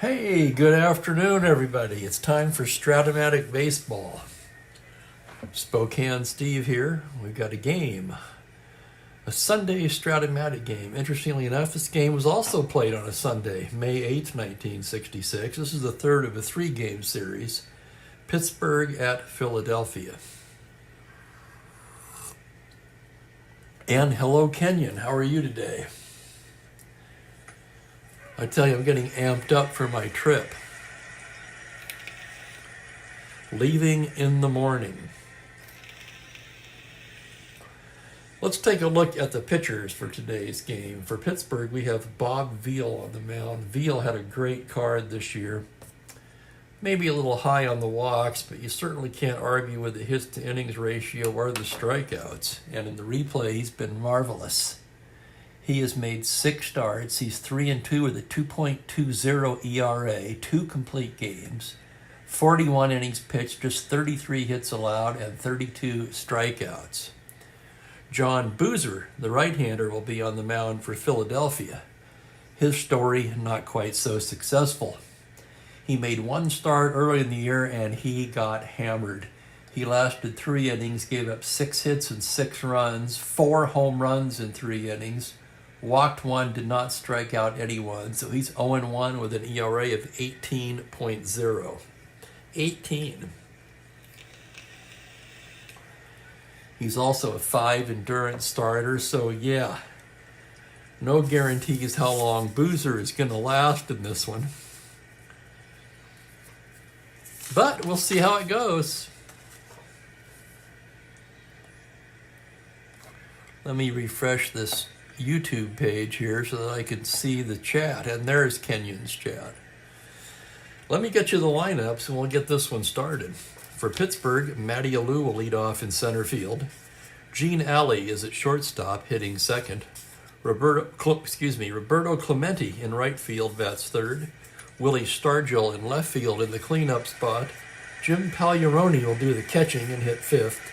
Hey, good afternoon, everybody. It's time for Strat-O-Matic Baseball. Spokane Steve here. We've got a game. A Sunday Strat-O-Matic game. Interestingly enough, this game was also played on a Sunday, May 8th, 1966. This is the third of a three-game series. Pittsburgh at Philadelphia. And hello, Kenyon. How are you today? I tell you, I'm getting amped up for my trip. Leaving in the morning. Let's take a look at the pitchers for today's game. For Pittsburgh, we have Bob Veal on the mound. Veal had a great card this year. Maybe a little high on the walks, but you certainly can't argue with the hits to innings ratio or the strikeouts. And in the replay, he's been marvelous. He has made 6 starts. He's 3-2 with a 2.20 ERA, 2 complete games, 41 innings pitched, just 33 hits allowed, and 32 strikeouts. John Boozer, the right-hander, will be on the mound for Philadelphia. His story, not quite so successful. He made 1 start early in the year, and he got hammered. He lasted 3 innings, gave up 6 hits and 6 runs, 4 home runs in 3 innings. Walked 1, did not strike out anyone, so he's 0-1 with an ERA of 18.0. 18. He's also a 5 endurance starter, so yeah, no guarantees how long Boozer is going to last in this one. But we'll see how it goes. Let me refresh this YouTube page here so that I can see the chat. And there's Kenyon's chat. Let me get you the lineups and we'll get this one started. For Pittsburgh, Matty Alou will lead off in center field. Gene Alley is at shortstop, hitting second. Roberto Clemente in right field, bats third. Willie Stargell in left field in the cleanup spot. Jim Pagliarone will do the catching and hit fifth.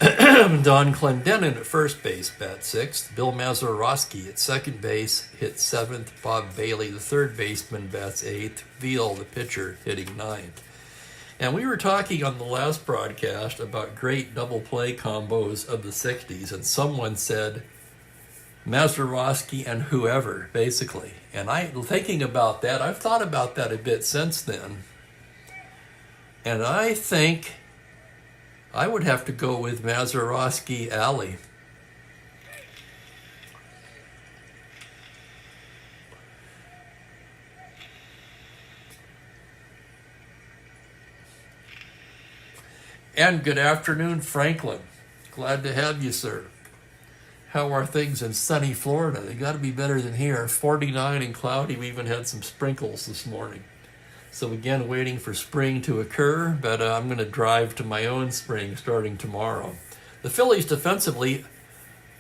Don Clendenin at first base, bat sixth. Bill Mazeroski at second base, hit seventh. Bob Bailey, the third baseman, bats eighth. Veal, the pitcher, hitting ninth. And we were talking on the last broadcast about great double play combos of the 60s, and someone said Mazeroski and whoever, basically. And thinking about that, I've thought about that a bit since then. And I think I would have to go with Mazeroski Alley. And good afternoon, Franklin. Glad to have you, sir. How are things in sunny Florida? They got to be better than here. 49 and cloudy. We even had some sprinkles this morning. So again, waiting for spring to occur, but I'm going to drive to my own spring starting tomorrow. The Phillies defensively,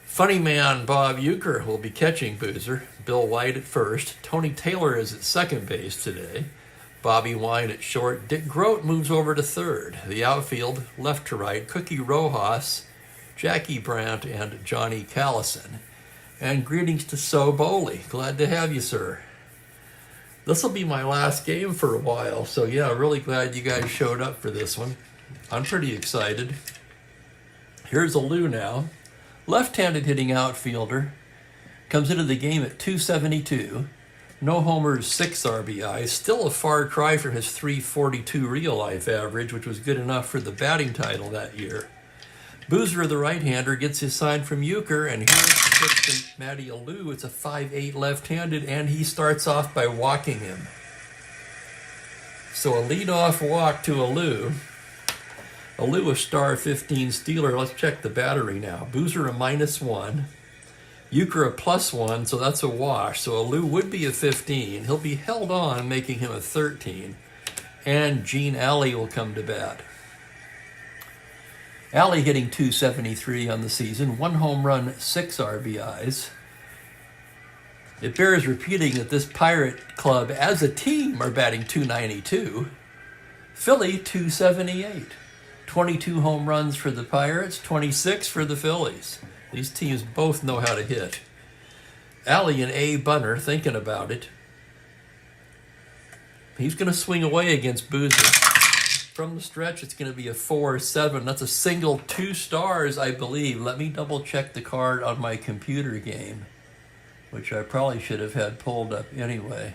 funny man Bob Uecker will be catching Boozer. Bill White at first. Tony Taylor is at second base today. Bobby Wine at short. Dick Grote moves over to third. The outfield, left to right, Cookie Rojas, Jackie Brandt, and Johnny Callison. And greetings to So Bowley. Glad to have you, sir. This will be my last game for a while, so yeah, really glad you guys showed up for this one. I'm pretty excited. Here's Alou now. Left-handed hitting outfielder. Comes into the game at 272. No homers, 6 RBIs. Still a far cry from his 342 real-life average, which was good enough for the batting title that year. Boozer, the right-hander, gets his sign from Uecker, and here's the pitch to Matty Alou. It's a 5'8" left-handed, and he starts off by walking him. So a lead-off walk to Alou. Alou a star 15 Steeler. Let's check the battery now. Boozer a -1. Euchre a +1, so that's a wash. So Alou would be a 15. He'll be held on, making him a 13. And Gene Alley will come to bat. Alley hitting .273 on the season. 1 home run, 6 RBIs. It bears repeating that this Pirate club as a team are batting .292. Philly, .278. 22 home runs for the Pirates, 26 for the Phillies. These teams both know how to hit. Alley and A. Bunner thinking about it. He's going to swing away against Boozer. From the stretch, it's going to be a 4-7. That's a single 2 stars, I believe. Let me double check the card on my computer game, which I probably should have had pulled up anyway.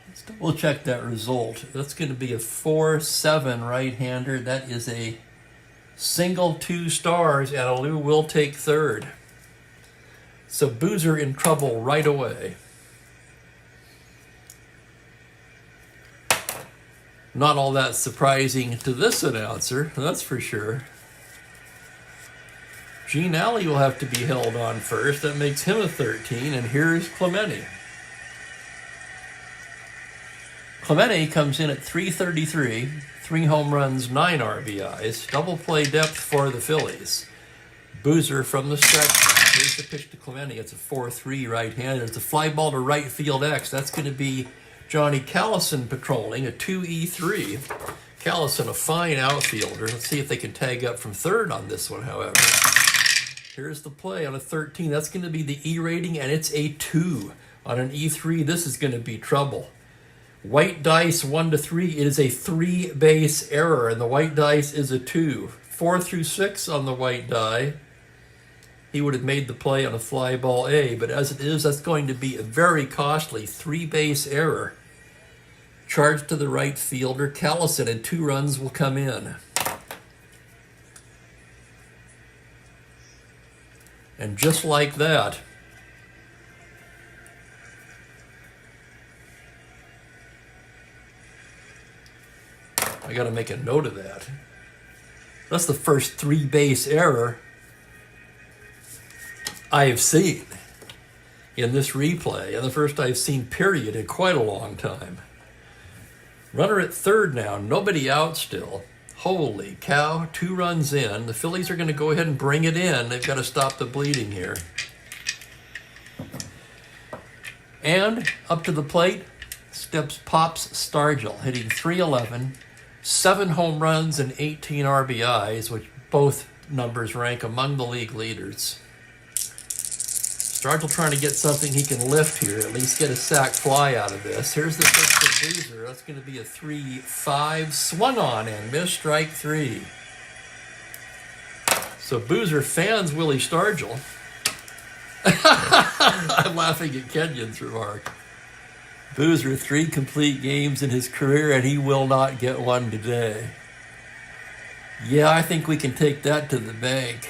Let's double check that result. That's going to be a 4-7 right-hander. That is a single 2 stars, and Alou will take third. So Boozer in trouble right away. Not all that surprising to this announcer, that's for sure. Gene Alley will have to be held on first. That makes him a 13, and here's Clemente. Clemente comes in at .333, 3 home runs, 9 RBIs, double play depth for the Phillies. Boozer from the stretch. Here's the pitch to Clemente. It's a 4-3 right-hander. It's a fly ball to right field X. That's going to be Johnny Callison patrolling, a 2E3. Callison, a fine outfielder. Let's see if they can tag up from third on this one, however. Here's the play on a 13. That's going to be the E rating, and it's a 2. On an E3, this is going to be trouble. White dice 1-3. It is a 3-base error, and the white dice is a 2. 4 through 6 on the white die. He would have made the play on a fly ball A, but as it is, that's going to be a very costly 3-base error. Charge to the right fielder, Callison, and 2 runs will come in. And just like that, I got to make a note of that. That's the first 3-base error I have seen in this replay, and the first I've seen, period, in quite a long time. Runner at third now, nobody out still. Holy cow, 2 runs in. The Phillies are going to go ahead and bring it in. They've got to stop the bleeding here. And up to the plate steps Pops Stargell, hitting .311, 7 home runs and 18 RBIs, which both numbers rank among the league leaders. Stargell trying to get something he can lift here, at least get a sac fly out of this. Here's the pitch to Boozer. That's going to be a 3-5. Swung on and missed, strike 3. So Boozer fans Willie Stargell. I'm laughing at Kenyon's remark. Boozer 3 complete games in his career, and he will not get one today. Yeah, I think we can take that to the bank.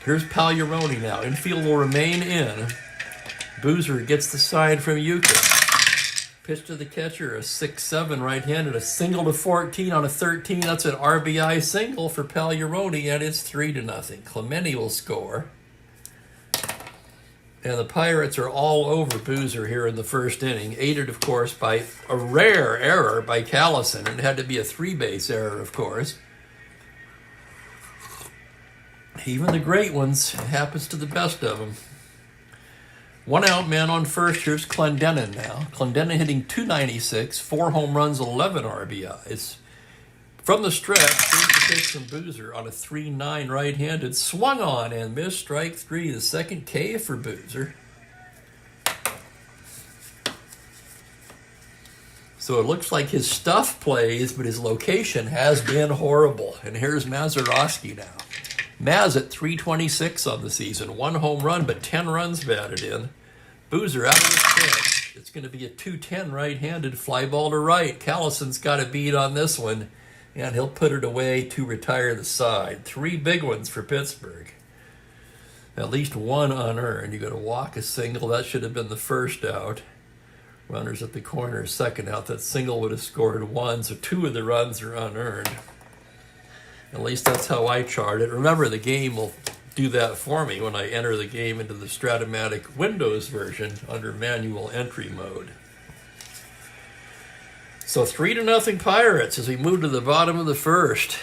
Here's Pagliarone now. Infield will remain in. Boozer gets the side from Euchre. Pitch to the catcher, a 6-7 right-handed, a single to 14 on a 13. That's an RBI single for Pagliarone, and it's 3-0. Clemente will score. And the Pirates are all over Boozer here in the first inning, aided, of course, by a rare error by Callison. It had to be a 3-base error, of course. Even the great ones, it happens to the best of them. 1 out, man on first. Here's Clendenin now. Clendenin hitting .296, 4 home runs, 11 RBIs. From the stretch, here's the pitch from Boozer on a 3-9 right-handed. Swung on and missed, strike 3. The second K for Boozer. So it looks like his stuff plays, but his location has been horrible. And here's Mazeroski now. Maz at .326 on the season. 1 home run, but 10 runs batted in. Boozer out of the pitch. It's going to be a 2-10 right-handed fly ball to right. Callison's got a beat on this one, and he'll put it away to retire the side. 3 big ones for Pittsburgh. At least 1 unearned. You got to walk a single. That should have been the first out. Runners at the corner, second out. That single would have scored 1, so 2 of the runs are unearned. At least that's how I chart it. Remember, the game will do that for me when I enter the game into the Strat-O-Matic Windows version under manual entry mode. So 3-0 Pirates as we move to the bottom of the first.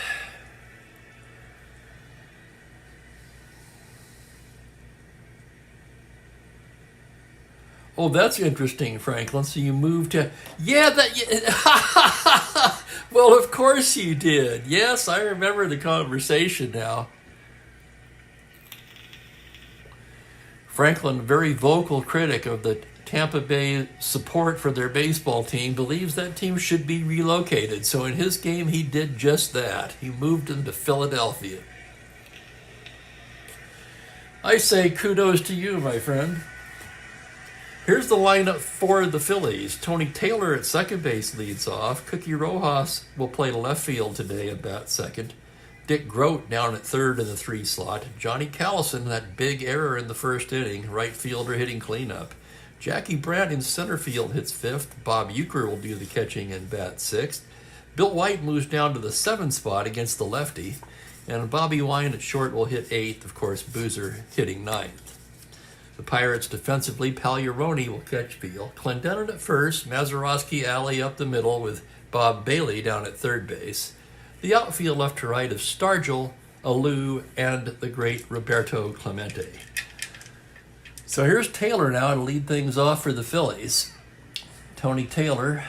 Oh, that's interesting, Franklin. So you moved to... Yeah, that... Well, of course you did. Yes, I remember the conversation now. Franklin, very vocal critic of the Tampa Bay support for their baseball team, believes that team should be relocated. So in his game, he did just that. He moved them to Philadelphia. I say kudos to you, my friend. Here's the lineup for the Phillies. Tony Taylor at second base leads off. Cookie Rojas will play left field today at bat second. Dick Groat down at third in the 3 slot. Johnny Callison, that big error in the first inning, right fielder hitting cleanup. Jackie Brandt in center field hits 5th. Bob Uecker will do the catching and bat 6th. Bill White moves down to the 7th spot against the lefty. And Bobby Wine at short will hit 8th. Of course, Boozer hitting 9th. The Pirates defensively, Pagliarone will catch field. Clendenon at first, Mazeroski alley up the middle with Bob Bailey down at third base. The outfield left to right of Stargell, Alou, and the great Roberto Clemente. So here's Taylor now to lead things off for the Phillies. Tony Taylor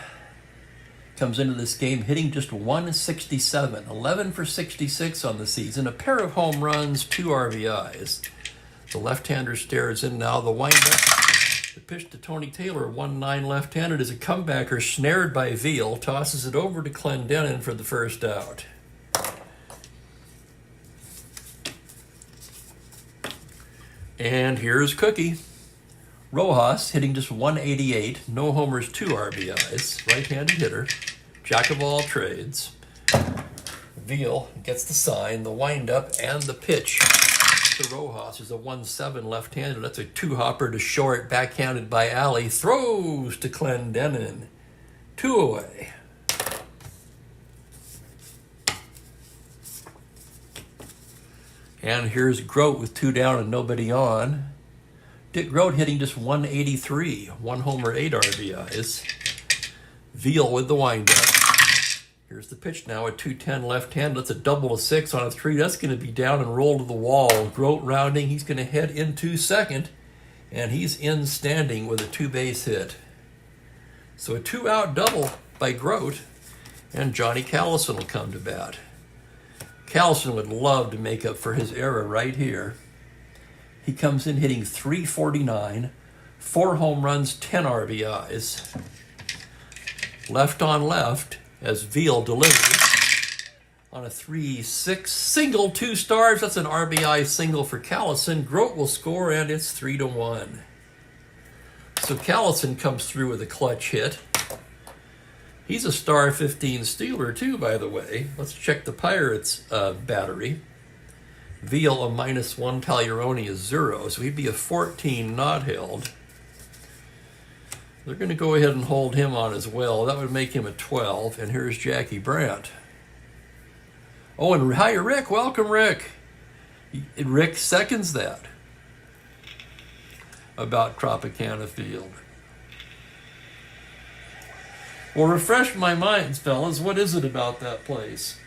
comes into this game hitting just 167, 11 for 66 on the season, a pair of home runs, 2 RBIs. The left-hander stares in now. The windup. The pitch to Tony Taylor, 1-9 left-handed, is a comebacker snared by Veal. Tosses it over to Clendenon for the first out. And here's Cookie. Rojas hitting just 188. No homers, 2 RBIs. Right-handed hitter. Jack of all trades. Veal gets the sign, the windup, and the pitch. To Rojas is a 1-7 left-hander. That's a 2-hopper to short, backhanded by Alley. Throws to Clendenon. 2 away. And here's Groat with 2 down and nobody on. Dick Groat hitting just 183. 1 homer, 8 RBIs. Veal with the windup. Here's the pitch now, a 2-10 left-hand. That's a double to 6 on a 3. That's going to be down and roll to the wall. Groat rounding. He's going to head into second. And he's in standing with a 2-base hit. So a 2-out double by Groat. And Johnny Callison will come to bat. Callison would love to make up for his error right here. He comes in hitting .349, 4 home runs, 10 RBIs. Left on left, as Veal delivers on a 3-6 single, 2 stars. That's an RBI single for Callison. Groat will score, and it's 3-1. So Callison comes through with a clutch hit. He's a star 15 stealer, too, by the way. Let's check the Pirates' battery. Veal a -1, Pagliarone is 0, so he'd be a 14 not held. They're going to go ahead and hold him on as well. That would make him a 12. And here's Jackie Brandt. Oh, and hi, Rick. Welcome, Rick. Rick seconds that about Tropicana Field. Well, refresh my minds, fellas. What is it about that place?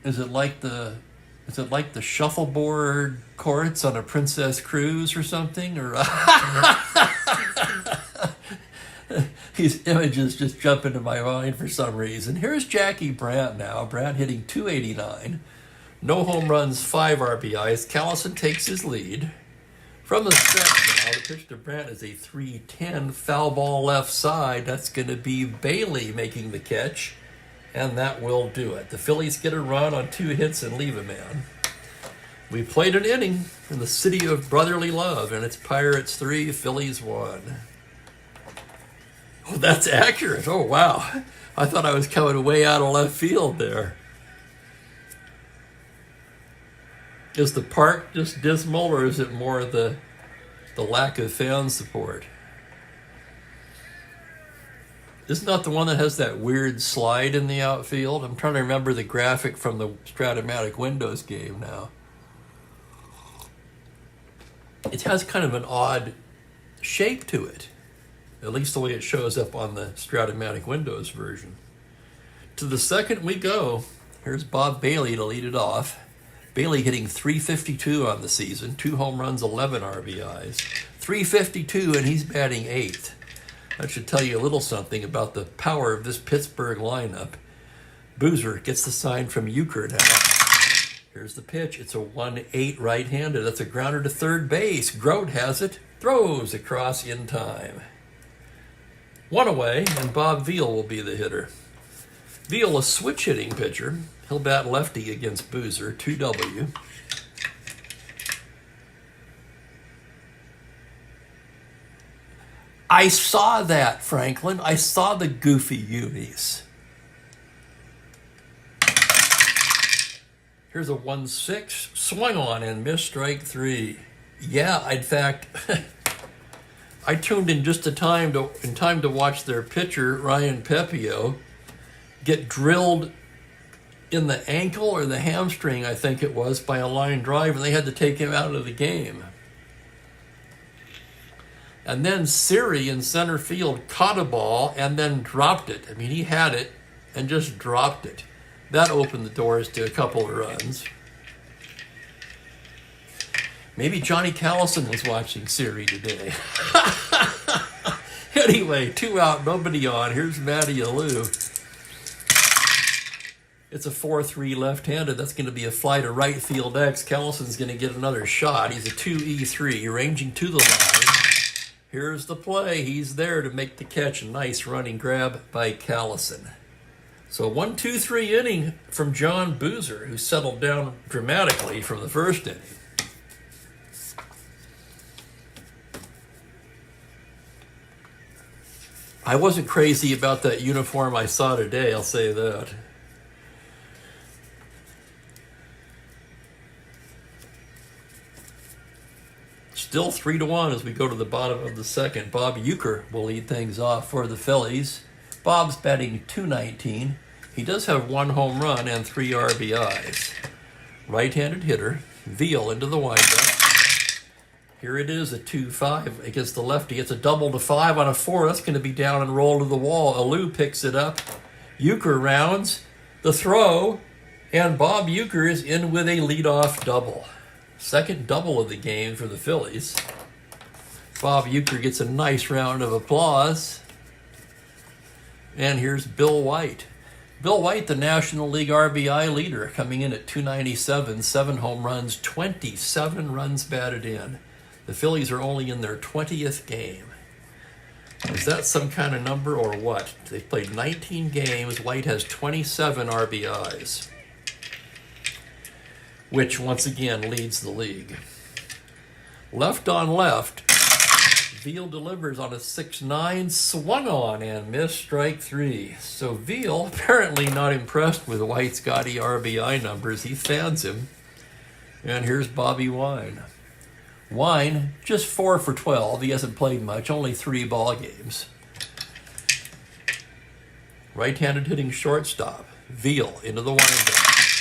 Is it like the shuffleboard courts on a Princess Cruise or something? Or these images just jump into my mind for some reason. Here's Jackie Brandt now. Brandt hitting .289. No home runs, 5 RBIs. Callison takes his lead. From the stretch now, the pitch to Brandt is a 3-10 foul ball left side. That's going to be Bailey making the catch. And that will do it. The Phillies get a run on 2 hits and leave a man. We played an inning in the city of brotherly love, and it's Pirates 3, Phillies 1. Oh, that's accurate. Oh, wow. I thought I was coming way out of left field there. Is the park just dismal, or is it more the lack of fan support? Isn't that the one that has that weird slide in the outfield? I'm trying to remember the graphic from the Strat-O-Matic Windows game now. It has kind of an odd shape to it, at least the way it shows up on the Strat-O-Matic Windows version. To the second we go. Here's Bob Bailey to lead it off. Bailey hitting .352 on the season, 2 home runs, 11 RBIs. .352, and he's batting 8th. That should tell you a little something about the power of this Pittsburgh lineup. Boozer gets the sign from Euchre now. Here's the pitch. It's a 1-8 right-handed. That's a grounder to third base. Grote has it. Throws across in time. 1 away, and Bob Veal will be the hitter. Veal, a switch-hitting pitcher. He'll bat lefty against Boozer, 2W. I saw that, Franklin. I saw the goofy unis. Here's a 1-6. Swung on and missed strike 3. Yeah, in fact, I tuned in just in time to watch their pitcher, Ryan Pepio, get drilled in the ankle or the hamstring, I think it was, by a line drive, and they had to take him out of the game. And then Siri in center field caught a ball and then dropped it. I mean, he had it and just dropped it. That opened the doors to a couple of runs. Maybe Johnny Callison was watching Siri today. Anyway, 2 out, nobody on. Here's Matty Alou. It's a 4-3 left-handed. That's going to be a fly to right field X. Callison's going to get another shot. He's a 2E3, ranging to the line. Here's the play. He's there to make the catch. A nice running grab by Callison. So 1-2-3 inning from John Boozer, who settled down dramatically from the first inning. I wasn't crazy about that uniform I saw today, I'll say that. Still 3-1 as we go to the bottom of the second. Bob Euchre will lead things off for the Phillies. Bob's batting .219. He does have 1 home run and 3 RBIs. Right-handed hitter. Veal into the windup. Here it is, a 2-5 against the lefty. It's a double to 5 on a 4. That's going to be down and roll to the wall. Alou picks it up. Euchre rounds the throw, and Bob Euchre is in with a leadoff double. Second double of the game for the Phillies. Bob Euchre gets a nice round of applause. And here's Bill White. Bill White, the National League RBI leader, coming in at .297, 7 home runs, 27 runs batted in. The Phillies are only in their 20th game. Is that some kind of number or what? They've played 19 games. White has 27 RBIs, which once again leads the league. Left on left, Veal delivers on a 6-9, swung on and missed strike 3. So Veal, apparently not impressed with White's gaudy RBI numbers. He fans him. And here's Bobby Wine. Wine, just 4 for 12. He hasn't played much, only 3 ball games. Right-handed hitting shortstop. Veal into the windup.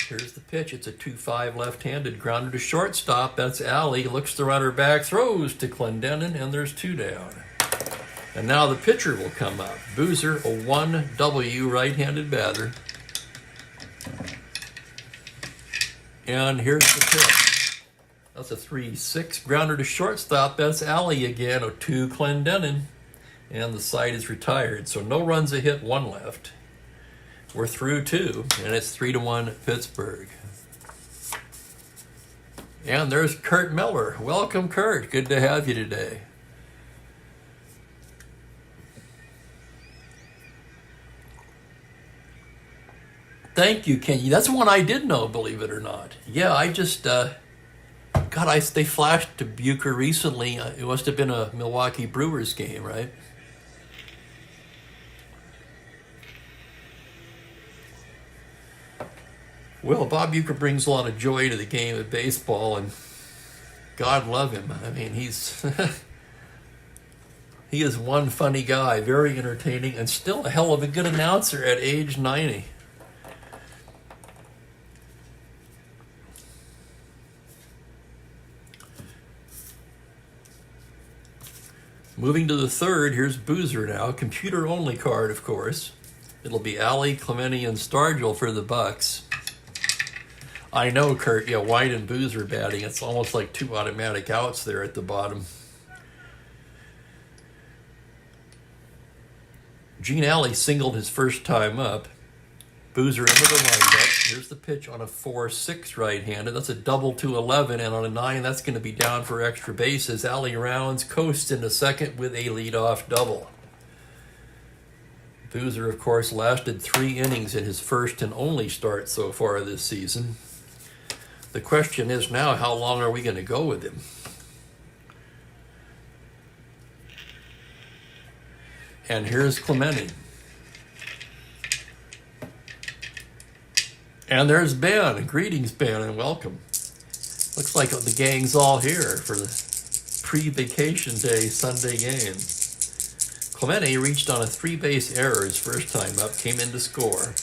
Here's the pitch. It's a 2-5 left-handed grounder to shortstop. That's Alley. Looks the runner back, throws to Clendenin, and there's 2 down. And now the pitcher will come up. Boozer, a 1W right-handed batter. And here's the pitch. That's a 3-6 grounder to shortstop. That's Alley again, a 2 Clendenin. And the side is retired. So no runs a hit, 1 left. We're through 2, and it's 3-1 Pittsburgh. And there's Kurt Miller. Welcome, Kurt. Good to have you today. Thank you, Kenny. That's one I did know, believe it or not. Yeah, I just, they flashed to Euchre recently. It must have been a Milwaukee Brewers game, right? Well, Bob Uecker brings a lot of joy to the game of baseball, and God love him. I mean, he's he is one funny guy, very entertaining, and still a hell of a good announcer at age 90. Moving to the third, here's Boozer now. Computer-only card, of course. It'll be Alley, Clemente, and Stargell for the Bucks. I know, Kurt, yeah, White and Boozer batting. It's almost like two automatic outs there at the bottom. Gene Alley singled his first time up. Boozer into the windup. Here's the pitch on a 4-6 right-handed. That's a double to 11, and on a 9, that's going to be down for extra bases. Alley rounds, coasts into second with a leadoff double. Boozer, of course, lasted 3 innings in his first and only start so far this season. The question is now, how long are we going to go with him? And here's Clemente. And there's Ben. Greetings, Ben, and welcome. Looks like the gang's all here for the pre-vacation day Sunday game. Clemente reached on a 3-base error his first time up, came in to score.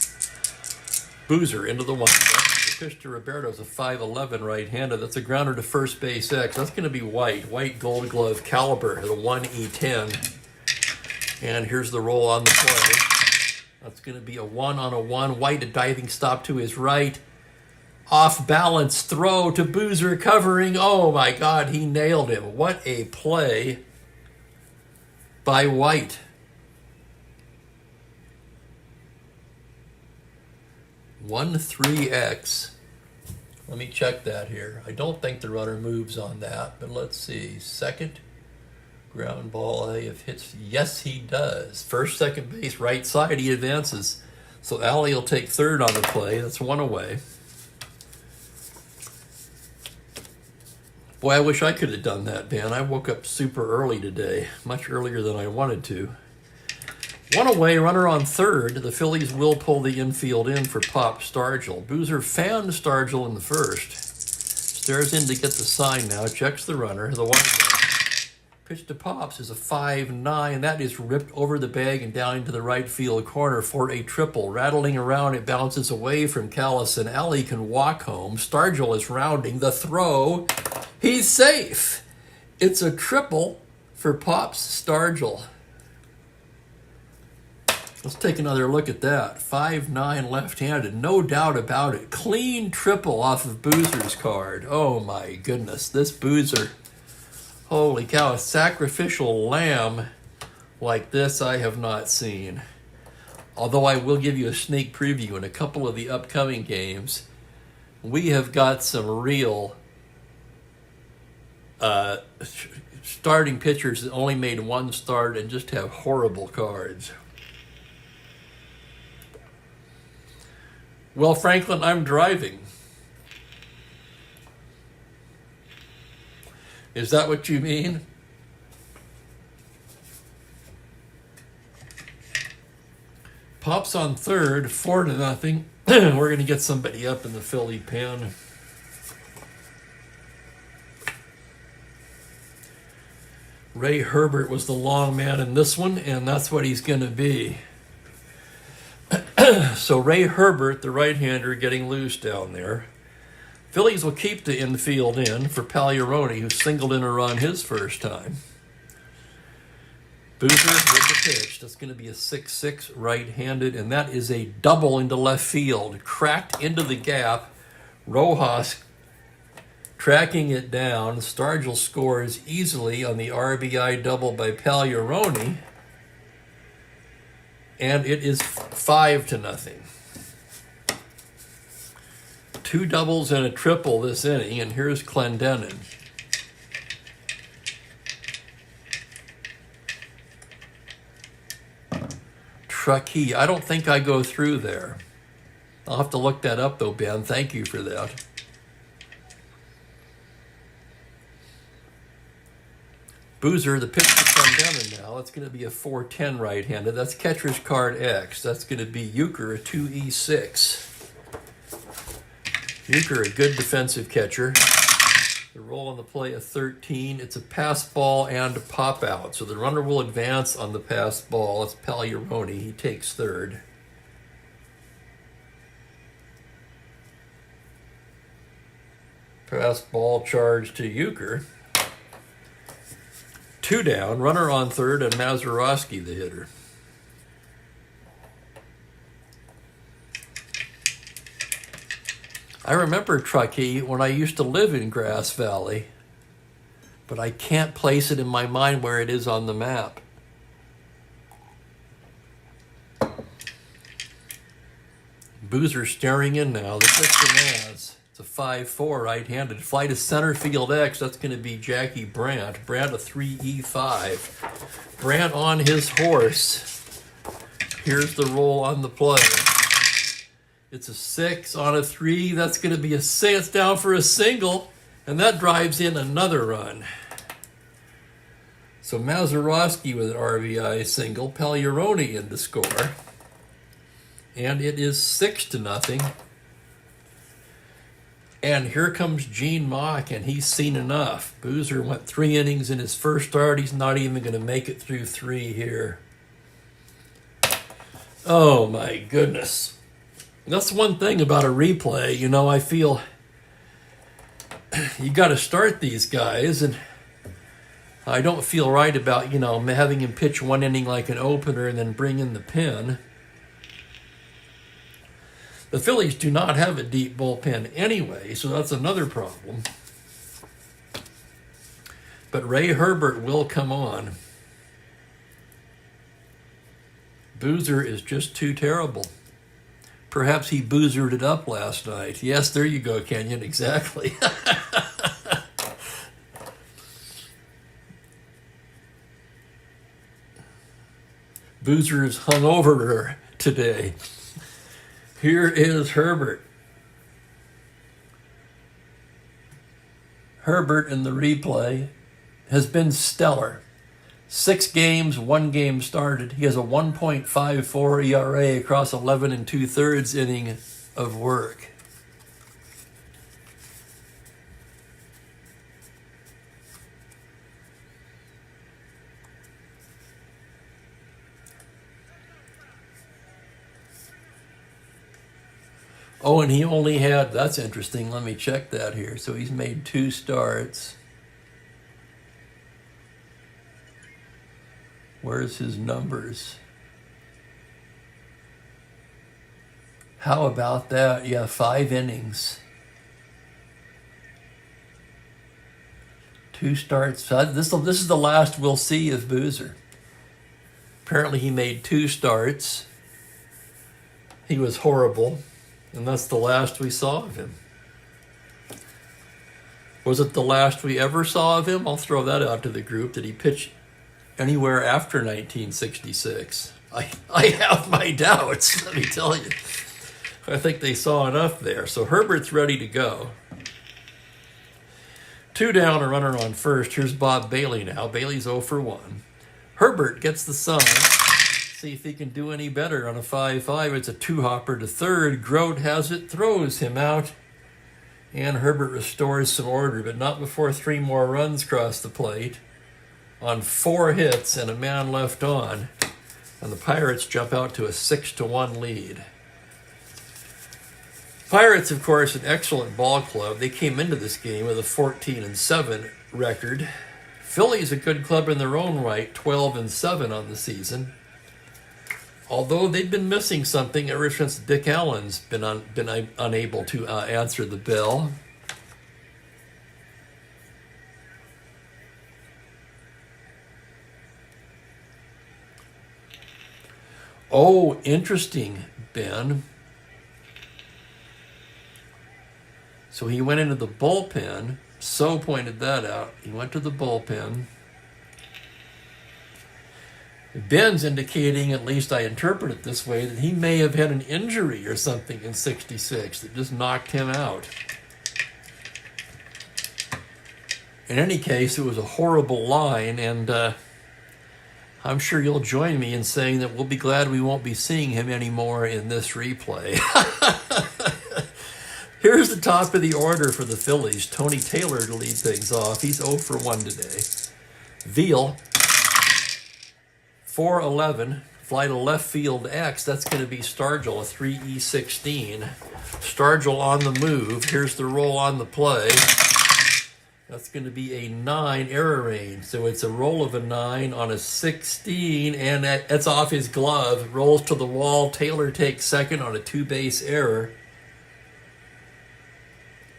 Boozer into the windup. The pitch to Roberto's a 5'11 right-handed. That's a grounder to first base X. That's going to be White. White Gold Glove caliber at a 1E10. And here's the roll on the play. That's going to be a 1-on-1. White, a diving stop to his right. Off balance throw to Boozer covering. Oh my God, he nailed him. What a play by White. 1-3X. Let me check that here. I don't think the runner moves on that, but let's see. Second. Ground ball, if hits, yes he does. First, second base, right side, he advances. So Alley will take third on the play. That's 1 away. Boy, I wish I could have done that, Ben. I woke up super early today, much earlier than I wanted to. 1 away, runner on third. The Phillies will pull the infield in for Pop Stargell. Boozer fanned Stargell in the first. Stares in to get the sign now, checks the runner. The one pitch to Pops is a 5-9. That is ripped over the bag and down into the right field corner for a triple. Rattling around, it bounces away from Callis, and Alley can walk home. Stargell is rounding the throw. He's safe. It's a triple for Pops Stargell. Let's take another look at that. 5'9 left-handed, no doubt about it. Clean triple off of Boozer's card. Oh my goodness, this Boozer. Holy cow, a sacrificial lamb like this I have not seen. Although I will give you a sneak preview in a couple of the upcoming games. We have got some real starting pitchers that only made 1 start and just have horrible cards. Well, Franklin, I'm driving. Is that what you mean? Pops on third, 4-0. We're going to get somebody up in the Philly pen. Ray Herbert was the long man in this one, and that's what he's going to be. So Ray Herbert, the right-hander, getting loose down there. Phillies will keep the infield in for Pagliarone, who singled in a run his first time. Boozer with the pitch. That's going to be a 6-6 right-handed, and that is a double into left field. Cracked into the gap. Rojas tracking it down. Stargell scores easily on the RBI double by Pagliarone. And it is 5-0. 2 doubles and a triple this inning, and here's Clendenin. Truckee. I don't think I go through there. I'll have to look that up, though, Ben. Thank you for that. Boozer, the pitch to Clendenin now. That's going to be a 4-10 right-handed. That's catcher's card X. That's going to be Uecker, a 2E6. Euchre, a good defensive catcher. The roll on the play of 13. It's a pass ball and a pop out. So the runner will advance on the pass ball. It's Pagliarone. He takes third. Pass ball charge to Euchre. 2 down. Runner on third and Mazeroski the hitter. I remember Truckee when I used to live in Grass Valley, but I can't place it in my mind where it is on the map. Boozer staring in now. The pitch to Maz. It's a 5-4 right-handed. Fly to center field X. That's going to be Jackie Brandt. Brandt a 3E5. Brandt on his horse. Here's the roll on the play. It's a 6 on a 3. That's going to be a 6. It's down for a single, and that drives in another run. So Mazeroski with an RBI single, Pagliarone in to score, and it is 6-0. And here comes Gene Mock, and he's seen enough. Boozer went 3 innings in his first start. He's not even going to make it through 3 here. Oh my goodness. That's one thing about a replay, you know, I feel you got to start these guys, and I don't feel right about, you know, having him pitch 1 inning like an opener and then bring in the pin. The Phillies do not have a deep bullpen anyway, so that's another problem. But Ray Herbert will come on. Boozer is just too terrible. Perhaps he boozered it up last night. Yes, there you go, Kenyon, exactly. Boozer is hungover today. Here is Herbert. Herbert in the replay has been stellar. 6 games, 1 game started. He has a 1.54 ERA across 11 2/3 inning of work. Oh, and he only had, that's interesting. Let me check that here. So he's made 2 starts. Where's his numbers? How about that? Yeah, 5 innings. 2 starts. This is the last we'll see of Boozer. Apparently he made 2 starts. He was horrible. And that's the last we saw of him. Was it the last we ever saw of him? I'll throw that out to the group. Did he pitch anywhere after 1966? I have my doubts, let me tell you. I think they saw enough there. So Herbert's ready to go. 2 down, a runner on first. Here's Bob Bailey now. Bailey's 0 for 1. Herbert gets the sign. See if he can do any better on a 5-5. It's a 2-hopper to third. Grote has it, throws him out. And Herbert restores some order, but not before 3 more runs cross the plate on 4 hits and a man left on. And the Pirates jump out to a 6-1 lead. Pirates, of course, an excellent ball club. They came into this game with a 14-7 record. Philly's a good club in their own right, 12-7 on the season. Although they've been missing something ever since Dick Allen's been unable to answer the bell. Oh, interesting, Ben. So he went into the bullpen. So pointed that out. He went to the bullpen. Ben's indicating, at least I interpret it this way, that he may have had an injury or something in 66 that just knocked him out. In any case, it was a horrible line, and I'm sure you'll join me in saying that we'll be glad we won't be seeing him anymore in this replay. Here's the top of the order for the Phillies. Tony Taylor to lead things off. He's 0 for 1 today. Veal, 4-11. Fly to left field X. That's going to be Stargell, a 3E16. Stargell on the move. Here's the roll on the play. That's going to be a 9 error range. So it's a roll of a 9 on a 16, and that's off his glove. Rolls to the wall. Taylor takes second on a 2-base error.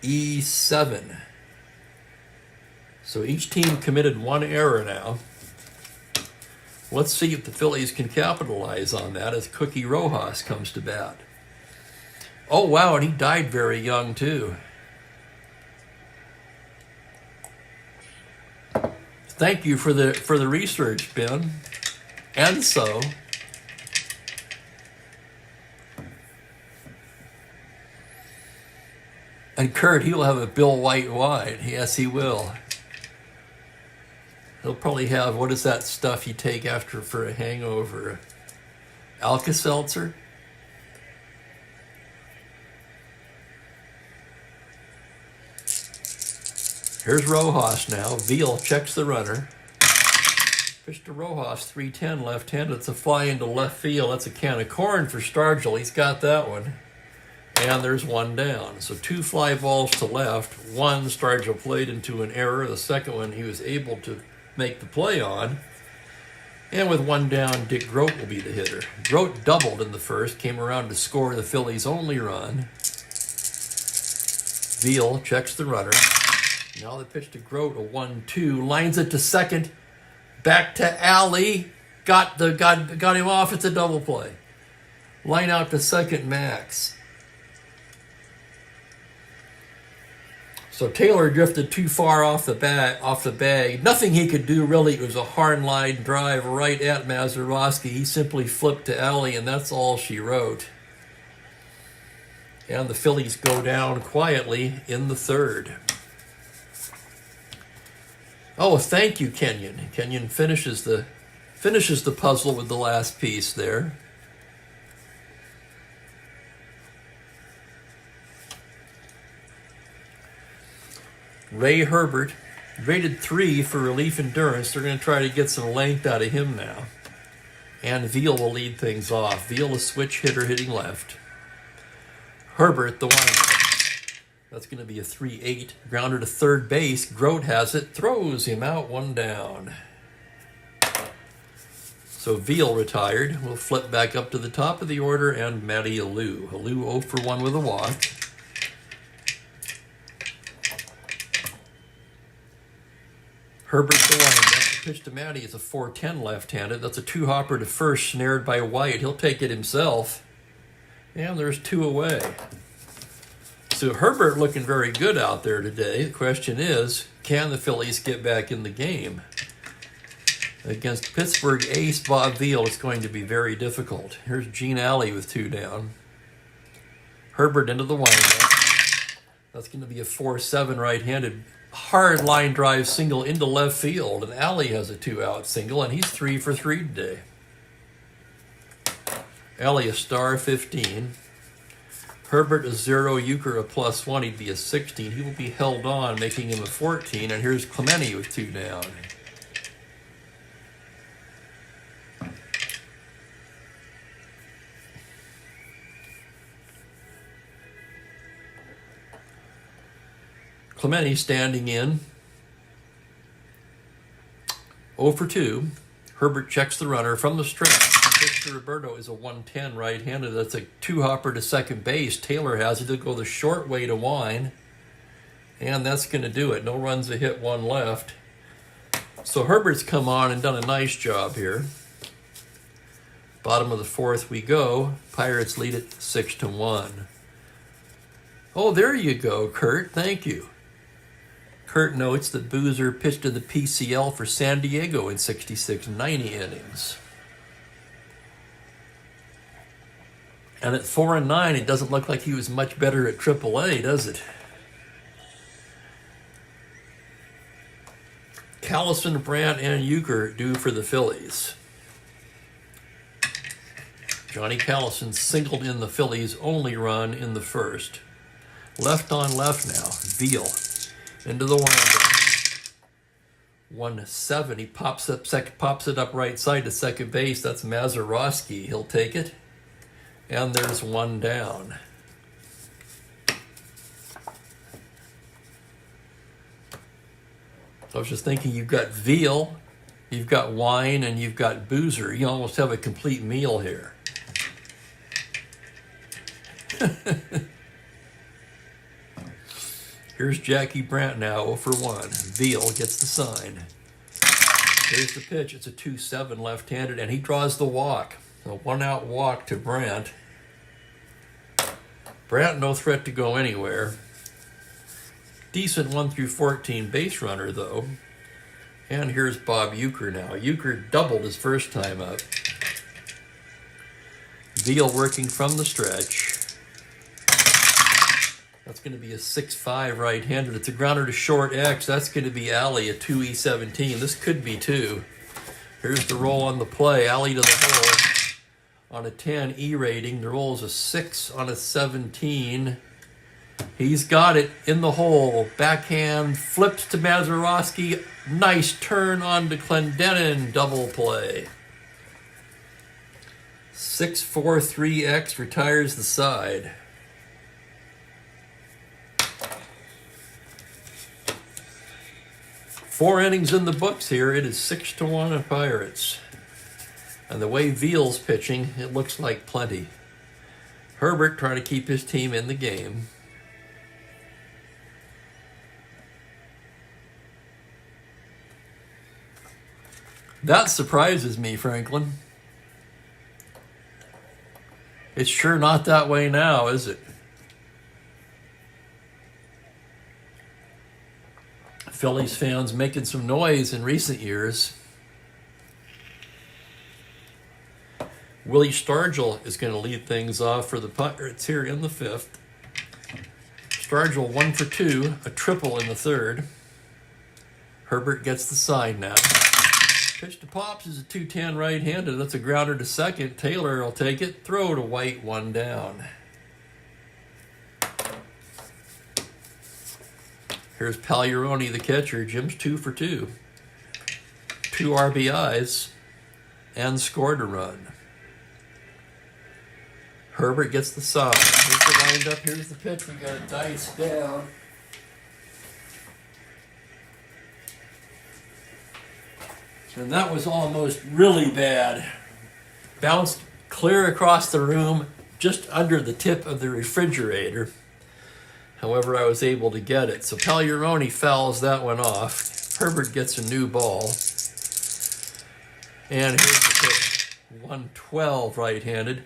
E7. So each team committed 1 error now. Let's see if the Phillies can capitalize on that as Cookie Rojas comes to bat. Oh, wow, and he died very young, too. Thank you for the research, Ben. And so. And Kurt, he will have a Bill White wine. Yes, he will. He'll probably have, what is that stuff you take after for a hangover? Alka-Seltzer? Here's Rojas now. Veal checks the runner. Pitch to Rojas, 310 left-handed. It's a fly into left field. That's a can of corn for Stargell. He's got that one. And there's 1 down. So 2 fly balls to left. 1 Stargell played into an error. The second one he was able to make the play on. And with 1 down, Dick Grote will be the hitter. Grote doubled in the first, came around to score the Phillies' only run. Veal checks the runner. Now the pitch to Grote, a 1-2, lines it to second, back to Alley, got him off. It's a double play. Line out to second, Max. So Taylor drifted too far off the bag. Nothing he could do, really. It was a hard line drive right at Mazeroski. He simply flipped to Alley, and that's all she wrote. And the Phillies go down quietly in the third. Oh, thank you, Kenyon. Kenyon finishes the puzzle with the last piece there. Ray Herbert, rated 3 for relief endurance. They're going to try to get some length out of him now. And Veal will lead things off. Veal, a switch hitter hitting left. Herbert, the windup. That's going to be a 3-8. Grounder to third base. Grote has it. Throws him out, 1 down. So Veal retired. We'll flip back up to the top of the order, and Matty Alou. Alou 0 for 1 with a walk. Herbert the windup. The pitch to Matty is a 4-10 left-handed. That's a 2-hopper to first, snared by White. He'll take it himself. And there's 2 away. So Herbert looking very good out there today. The question is, can the Phillies get back in the game? Against Pittsburgh ace Bob Veal, it's going to be very difficult. Here's Gene Alley with 2 down. Herbert into the windup. That's going to be a 4-7 right-handed. Hard line drive single into left field, and Alley has a 2-out single, and he's 3 for 3 today. Alley a star 15. Herbert a 0, Euchre a +1. He'd be a 16. He will be held on, making him a 14. And here's Clemente with 2 down. Clemente standing in. 0 for 2. Herbert checks the runner from the stretch. Pitch to Roberto is a 110 right-handed. That's a 2-hopper to second base. Taylor has it. He'll go the short way to Wine. And that's going to do it. No runs, a hit, 1 left. So Herbert's come on and done a nice job here. Bottom of the 4th we go. Pirates lead it 6-1. Oh, there you go, Kurt. Thank you. Kurt notes that Boozer pitched to the PCL for San Diego in 66 90 innings. And at 4-9, it doesn't look like he was much better at AAA, does it? Callison, Brandt, and Euchre due for the Phillies. Johnny Callison singled in the Phillies' only run in the first. Left on left now. Veal into the windup. 1-7. He pops it up right side to second base. That's Mazeroski. He'll take it. And there's one down. I was just thinking, you've got veal, you've got wine, and you've got boozer. You almost have a complete meal here. Here's Jackie Brandt now, 0 for 1. Veal gets the sign. Here's the pitch. It's a 2-7 left-handed, and he draws the walk. A one-out walk to Brandt. Brandt no threat to go anywhere. Decent 1 through 14 base runner, though. And here's Bob Uecker now. Uecker doubled his first time up. Veal working from the stretch. That's going to be a 6-5 right-handed. It's a grounder to short X. That's going to be Alley, a 2E17. This could be 2. Here's the roll on the play. Alley to the hole on a 10 E rating. The roll is a 6 on a 17. He's got it in the hole. Backhand flips to Mazeroski. Nice turn on to Clendenin. Double play. 6-4-3X retires the side. Four innings in the books here. It is 6-1 of Pirates. And the way Veal's pitching, it looks like plenty. Herbert trying to keep his team in the game. That surprises me, Franklin. It's sure not that way now, is it? Phillies fans making some noise in recent years. Willie Stargell is going to lead things off for the Pirates here in the 5th. Stargell 1 for 2, a triple in the 3rd. Herbert gets the sign now. Pitch to Pops is a 2-10 right-handed. That's a grounder to second. Taylor will take it. Throw to White, 1 down. Here's Pagliarone, the catcher. Jim's 2 for 2. 2 RBIs and scored a run. Herbert gets the sign. Here's the windup. Here's the pitch. We got a dice down. And that was almost really bad. Bounced clear across the room, just under the tip of the refrigerator. However, I was able to get it. So Pagliarone fouls that one off. Herbert gets a new ball. And here's the pitch. 112 right-handed.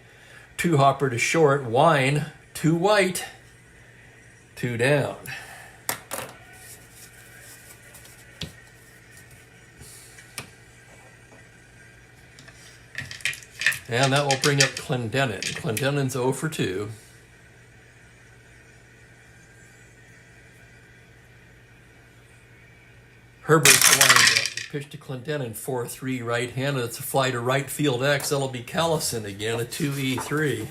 2 hopper to short. Wine. 2 white. 2 down. And that will bring up Clendenin. Clendenin's 0 for 2. Herbert's lined up. Pitch to Clendenin, 4-3 right-handed. It's a fly to right field X. That'll be Callison again, a 2E3.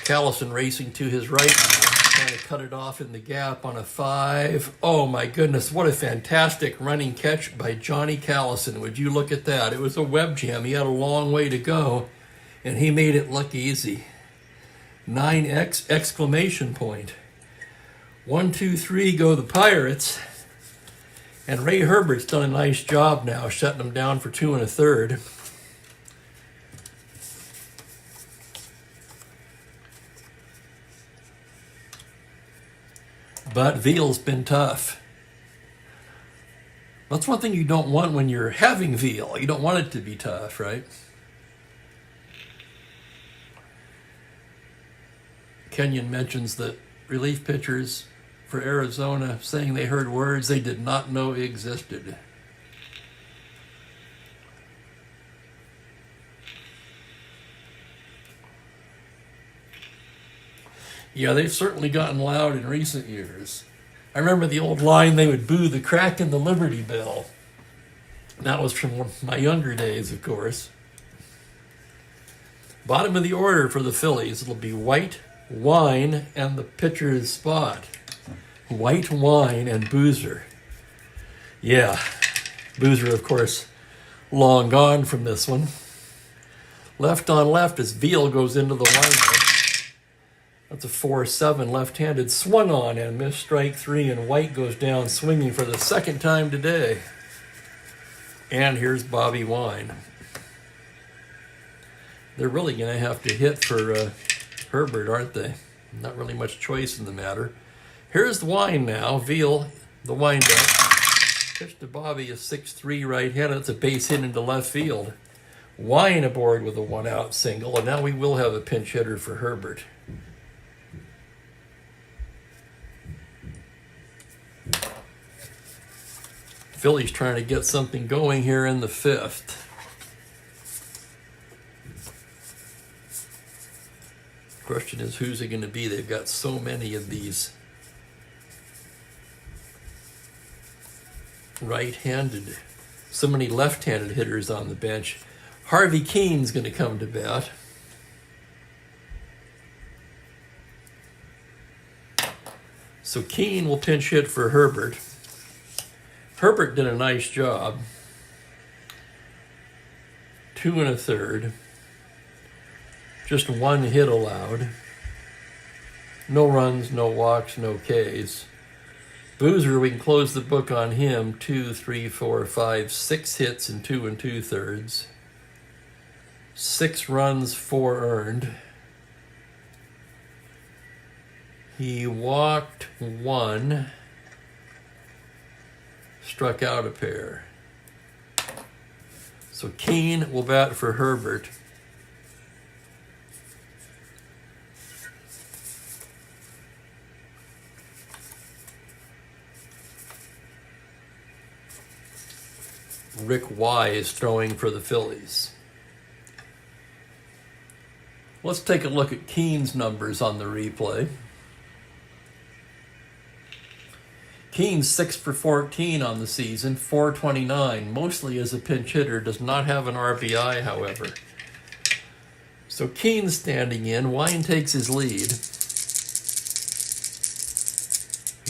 Callison racing to his right now, trying to cut it off in the gap on a 5. Oh my goodness, what a fantastic running catch by Johnny Callison. Would you look at that? It was a web jam. He had a long way to go, and he made it look easy. 9X exclamation point. 1, 2, 3 go the Pirates. And Ray Herbert's done a nice job now, shutting them down for 2 1/3. But Veal's been tough. That's one thing you don't want when you're having veal. You don't want it to be tough, right? Kenyon mentions that relief pitchers for Arizona saying they heard words they did not know existed. Yeah, they've certainly gotten loud in recent years. I remember the old line, they would boo the crack in the Liberty Bell. That was from my younger days, of course. Bottom of the order for the Phillies. It'll be White, Wine and the pitcher's spot. White, Wine, and Boozer. Yeah, Boozer, of course, long gone from this one. Left on left as Veal goes into the windup. That's a 4-7 left-handed swung on and missed strike 3, and White goes down swinging for the second time today. And here's Bobby Wine. They're really going to have to hit for Herbert, aren't they? Not really much choice in the matter. Here's the Wine now. Veal, the windup. Pitch to Bobby, a 6-3 right-handed. It's a base hit into left field. Wine aboard with a one-out single, and now we will have a pinch hitter for Herbert. Phillies trying to get something going here in the 5th. Question is, who's it going to be? They've got so many of these right-handed, so many left-handed hitters on the bench. Harvey Keene's going to come to bat. So Keene will pinch hit for Herbert. Herbert did a nice job. 2 1/3. Just 1 hit allowed. No runs, no walks, no Ks. Boozer, we can close the book on him. 2, 3, 4, 5, 6 hits in 2 2/3. 6 runs, 4 earned. He walked 1, struck out a pair. So Keene will bat for Herbert. Rick Wise throwing for the Phillies. Let's take a look at Keene's numbers on the replay. Keene's 6 for 14 on the season, 429, mostly as a pinch hitter, does not have an RBI, however. So Keene's standing in. Wine takes his lead.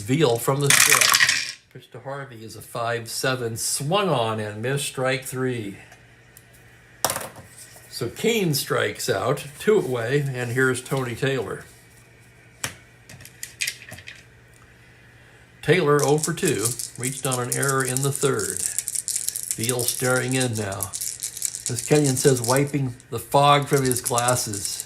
Veal from the stretch. Pitch to Harvey is a 5-7, swung on and missed strike 3. So Keene strikes out, 2 away, and here's Tony Taylor. Taylor 0 for 2, reached on an error in the 3rd. Veal staring in now. As Kenyon says, wiping the fog from his glasses.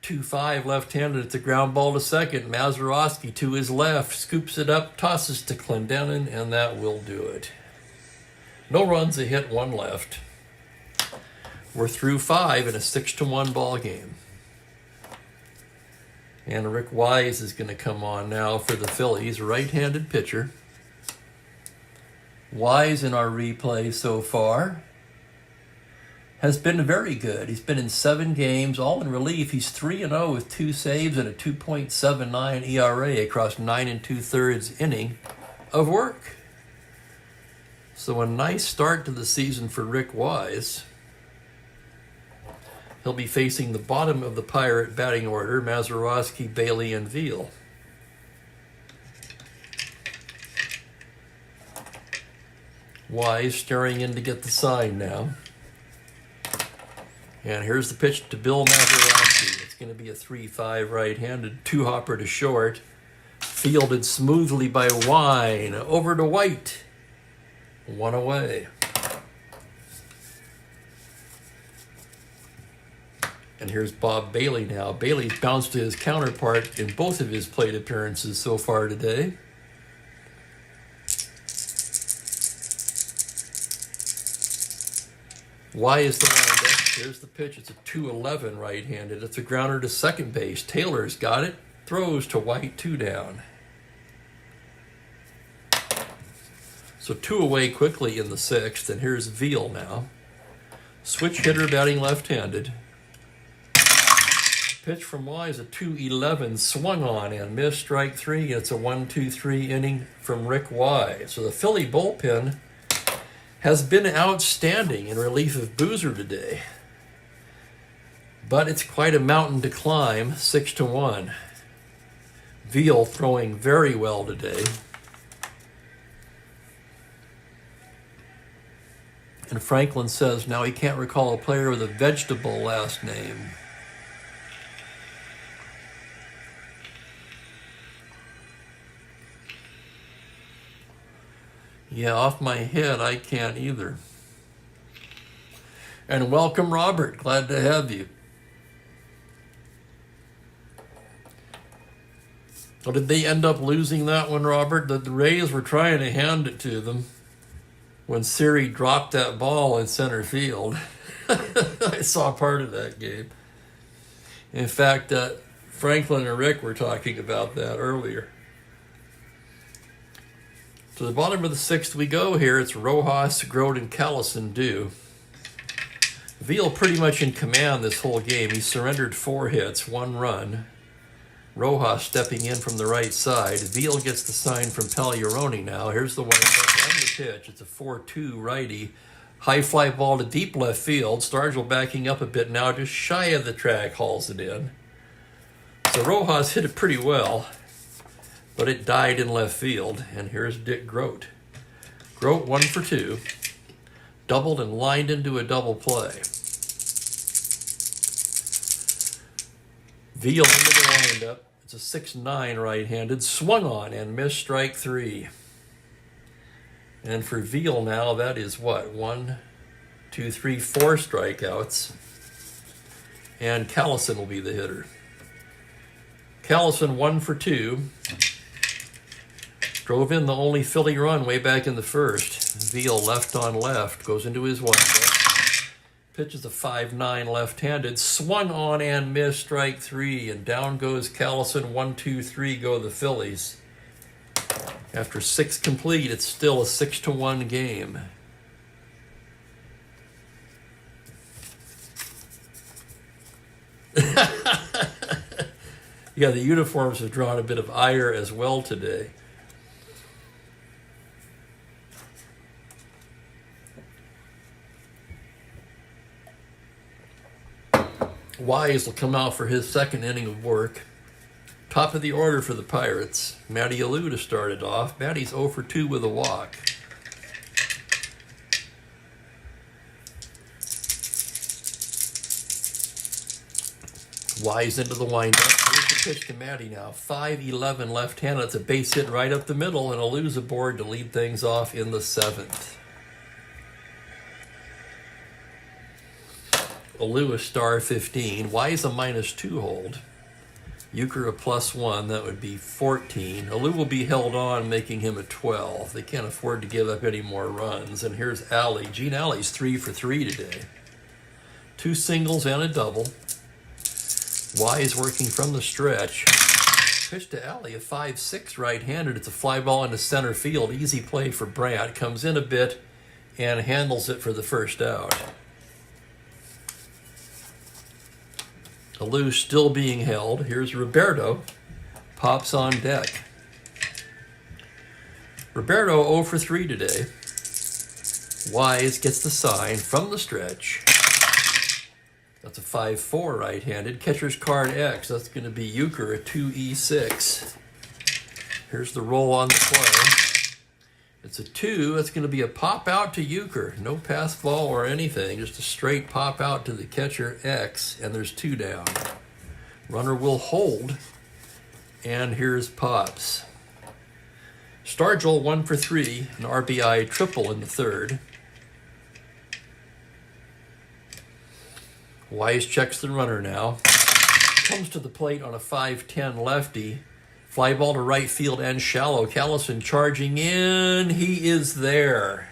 2-5 left-handed. It's a ground ball to second. Mazeroski to his left, scoops it up, tosses to Clendenin, and that will do it. No runs, a hit, 1 left. We're through 5 in a 6-1 ball game. And Rick Wise is going to come on now for the Phillies, right-handed pitcher. Wise in our replay so far has been very good. He's been in 7 games, all in relief. He's 3-0 with 2 saves and a 2.79 ERA across 9 2/3 inning of work. So a nice start to the season for Rick Wise. He'll be facing the bottom of the Pirate batting order, Mazeroski, Bailey, and Veal. Wise staring in to get the sign now. And here's the pitch to Bill Mazeroski. It's going to be a 3-5 right-handed, 2-hopper to short. Fielded smoothly by Wine. Over to White. 1 away. And here's Bob Bailey now. Bailey's bounced to his counterpart in both of his plate appearances so far today. Why is the windup? Here's the pitch. It's a 2-11 right-handed. It's a grounder to second base. Taylor's got it. Throws to White, 2 down. So 2 away quickly in the 6th. And here's Veal now. Switch hitter batting left-handed. Pitch from Wise, a 2-11, swung on and missed strike 3. It's a 1-2-3 inning from Rick Wise. So the Philly bullpen has been outstanding in relief of Boozer today. But it's quite a mountain to climb, 6-1. Veal throwing very well today. And Franklin says now he can't recall a player with a vegetable last name. Yeah, off my head, I can't either. And welcome, Robert. Glad to have you. So did they end up losing that one, Robert? The Rays were trying to hand it to them when Siri dropped that ball in center field. I saw part of that game. In fact, Franklin and Rick were talking about that earlier. To the bottom of the sixth we go here. It's Rojas, Grote, and Callison due. Veal pretty much in command this whole game. He surrendered 4 hits, 1 run. Rojas stepping in from the right side. Veal gets the sign from Pagliarone now. Here's the windup and the pitch. It's a 4-2 righty. High fly ball to deep left field. Stargell backing up a bit now, just shy of the track, hauls it in. So Rojas hit it pretty well, but it died in left field. And here's Dick Grote. Grote 1 for 2. Doubled and lined into a double play. Veal into the windup. It's a 6-9 right-handed. Swung on and missed, strike 3. And for Veal now, that is what? 1, 2, 3, 4 strikeouts. And Callison will be the hitter. Callison 1 for 2. Drove in the only Philly run way back in the first. Veal left on left. Goes into his windup. Pitches a 5-9 left-handed, swung on and missed, strike 3, and down goes Callison. 1, 2, 3 go the Phillies. After 6 complete, it's still a 6-1 game. Yeah, the uniforms have drawn a bit of ire as well today. Wise will come out for his second inning of work. Top of the order for the Pirates. Matty Alou to start it off. Matty's 0 for 2 with a walk. Wise into the windup. Here's the pitch to Matty now. 5-11 left-handed. It's a base hit right up the middle, and Alou's aboard to lead things off in the 7th. Alou a star 15. Wise a -2 hold. Euchre a +1. That would be 14. Alou will be held on, making him a 12. They can't afford to give up any more runs. And here's Alley. Gene Alley's 3 for 3 today. 2 singles and a double. Wise working from the stretch. Pitch to Alley, a 5-6 right-handed. It's a fly ball into center field. Easy play for Brandt. Comes in a bit and handles it for the first out. Alou still being held. Here's Roberto. Pops on deck. Roberto 0 for 3 today. Wise gets the sign from the stretch. That's a 5-4 right-handed. Catcher's card X. That's going to be Euchre, a 2E6. Here's the roll on the play. It's a 2. That's going to be a pop out to Euchre. No pass ball or anything. Just a straight pop out to the catcher X. And there's 2 down. Runner will hold. And here's Pops. Stargell 1 for 3. An RBI triple in the 3rd. Wise checks the runner now. Comes to the plate on a 5-10 lefty. Fly ball to right field and shallow. Callison charging in. He is there.